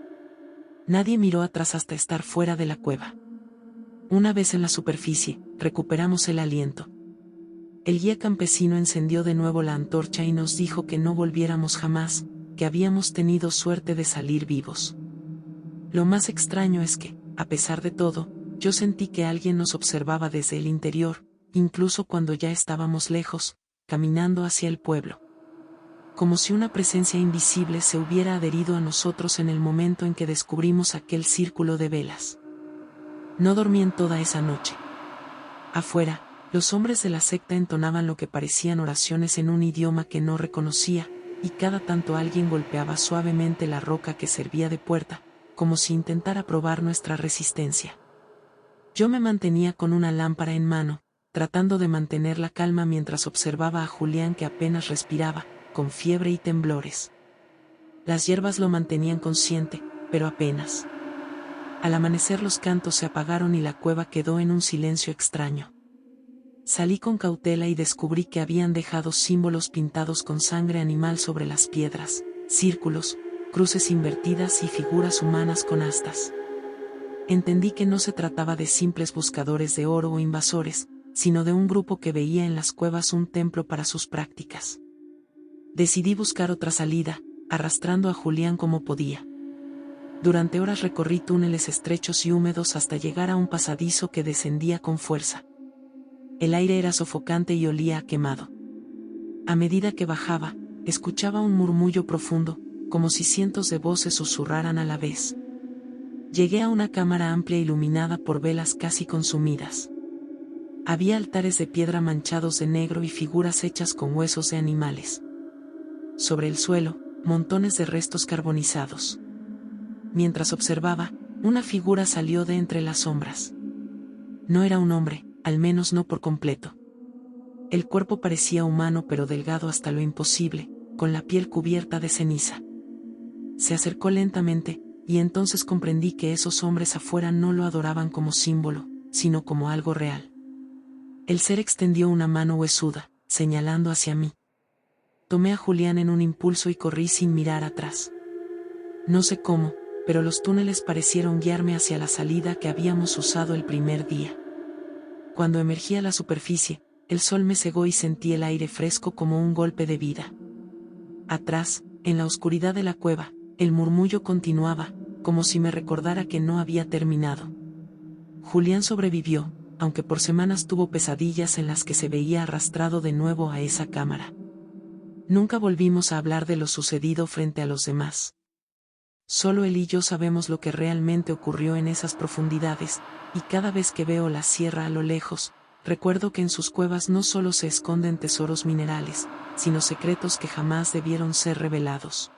Nadie miró atrás hasta estar fuera de la cueva. Una vez en la superficie, recuperamos el aliento. El guía campesino encendió de nuevo la antorcha y nos dijo que no volviéramos jamás, que habíamos tenido suerte de salir vivos. Lo más extraño es que, a pesar de todo, yo sentí que alguien nos observaba desde el interior, incluso cuando ya estábamos lejos, caminando hacia el pueblo. Como si una presencia invisible se hubiera adherido a nosotros en el momento en que descubrimos aquel círculo de velas. No dormí en toda esa noche. Afuera, los hombres de la secta entonaban lo que parecían oraciones en un idioma que no reconocía, y cada tanto alguien golpeaba suavemente la roca que servía de puerta, como si intentara probar nuestra resistencia. Yo me mantenía con una lámpara en mano, tratando de mantener la calma mientras observaba a Julián que apenas respiraba, con fiebre y temblores. Las hierbas lo mantenían consciente, pero apenas. Al amanecer los cantos se apagaron y la cueva quedó en un silencio extraño. Salí con cautela y descubrí que habían dejado símbolos pintados con sangre animal sobre las piedras, círculos, cruces invertidas y figuras humanas con astas. Entendí que no se trataba de simples buscadores de oro o invasores, sino de un grupo que veía en las cuevas un templo para sus prácticas. Decidí buscar otra salida, arrastrando a Julián como podía. Durante horas recorrí túneles estrechos y húmedos hasta llegar a un pasadizo que descendía con fuerza. El aire era sofocante y olía a quemado. A medida que bajaba, escuchaba un murmullo profundo, como si cientos de voces susurraran a la vez. Llegué a una cámara amplia iluminada por velas casi consumidas. Había altares de piedra manchados de negro y figuras hechas con huesos de animales. Sobre el suelo, montones de restos carbonizados. Mientras observaba, una figura salió de entre las sombras. No era un hombre, al menos no por completo. El cuerpo parecía humano pero delgado hasta lo imposible, con la piel cubierta de ceniza. Se acercó lentamente, y entonces comprendí que esos hombres afuera no lo adoraban como símbolo, sino como algo real. El ser extendió una mano huesuda, señalando hacia mí. Tomé a Julián en un impulso y corrí sin mirar atrás. No sé cómo, pero los túneles parecieron guiarme hacia la salida que habíamos usado el primer día. Cuando emergí a la superficie, el sol me cegó y sentí el aire fresco como un golpe de vida. Atrás, en la oscuridad de la cueva, el murmullo continuaba, como si me recordara que no había terminado. Julián sobrevivió, aunque por semanas tuvo pesadillas en las que se veía arrastrado de nuevo a esa cámara. Nunca volvimos a hablar de lo sucedido frente a los demás. Solo él y yo sabemos lo que realmente ocurrió en esas profundidades, y cada vez que veo la sierra a lo lejos, recuerdo que en sus cuevas no solo se esconden tesoros minerales, sino secretos que jamás debieron ser revelados.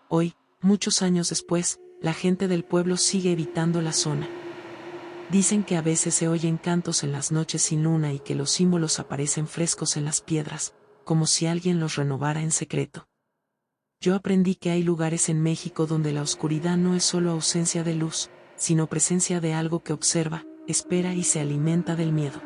Hoy, muchos años después, la gente del pueblo sigue evitando la zona. Dicen que a veces se oyen cantos en las noches sin luna y que los símbolos aparecen frescos en las piedras, como si alguien los renovara en secreto. Yo aprendí que hay lugares en México donde la oscuridad no es solo ausencia de luz, sino presencia de algo que observa, espera y se alimenta del miedo.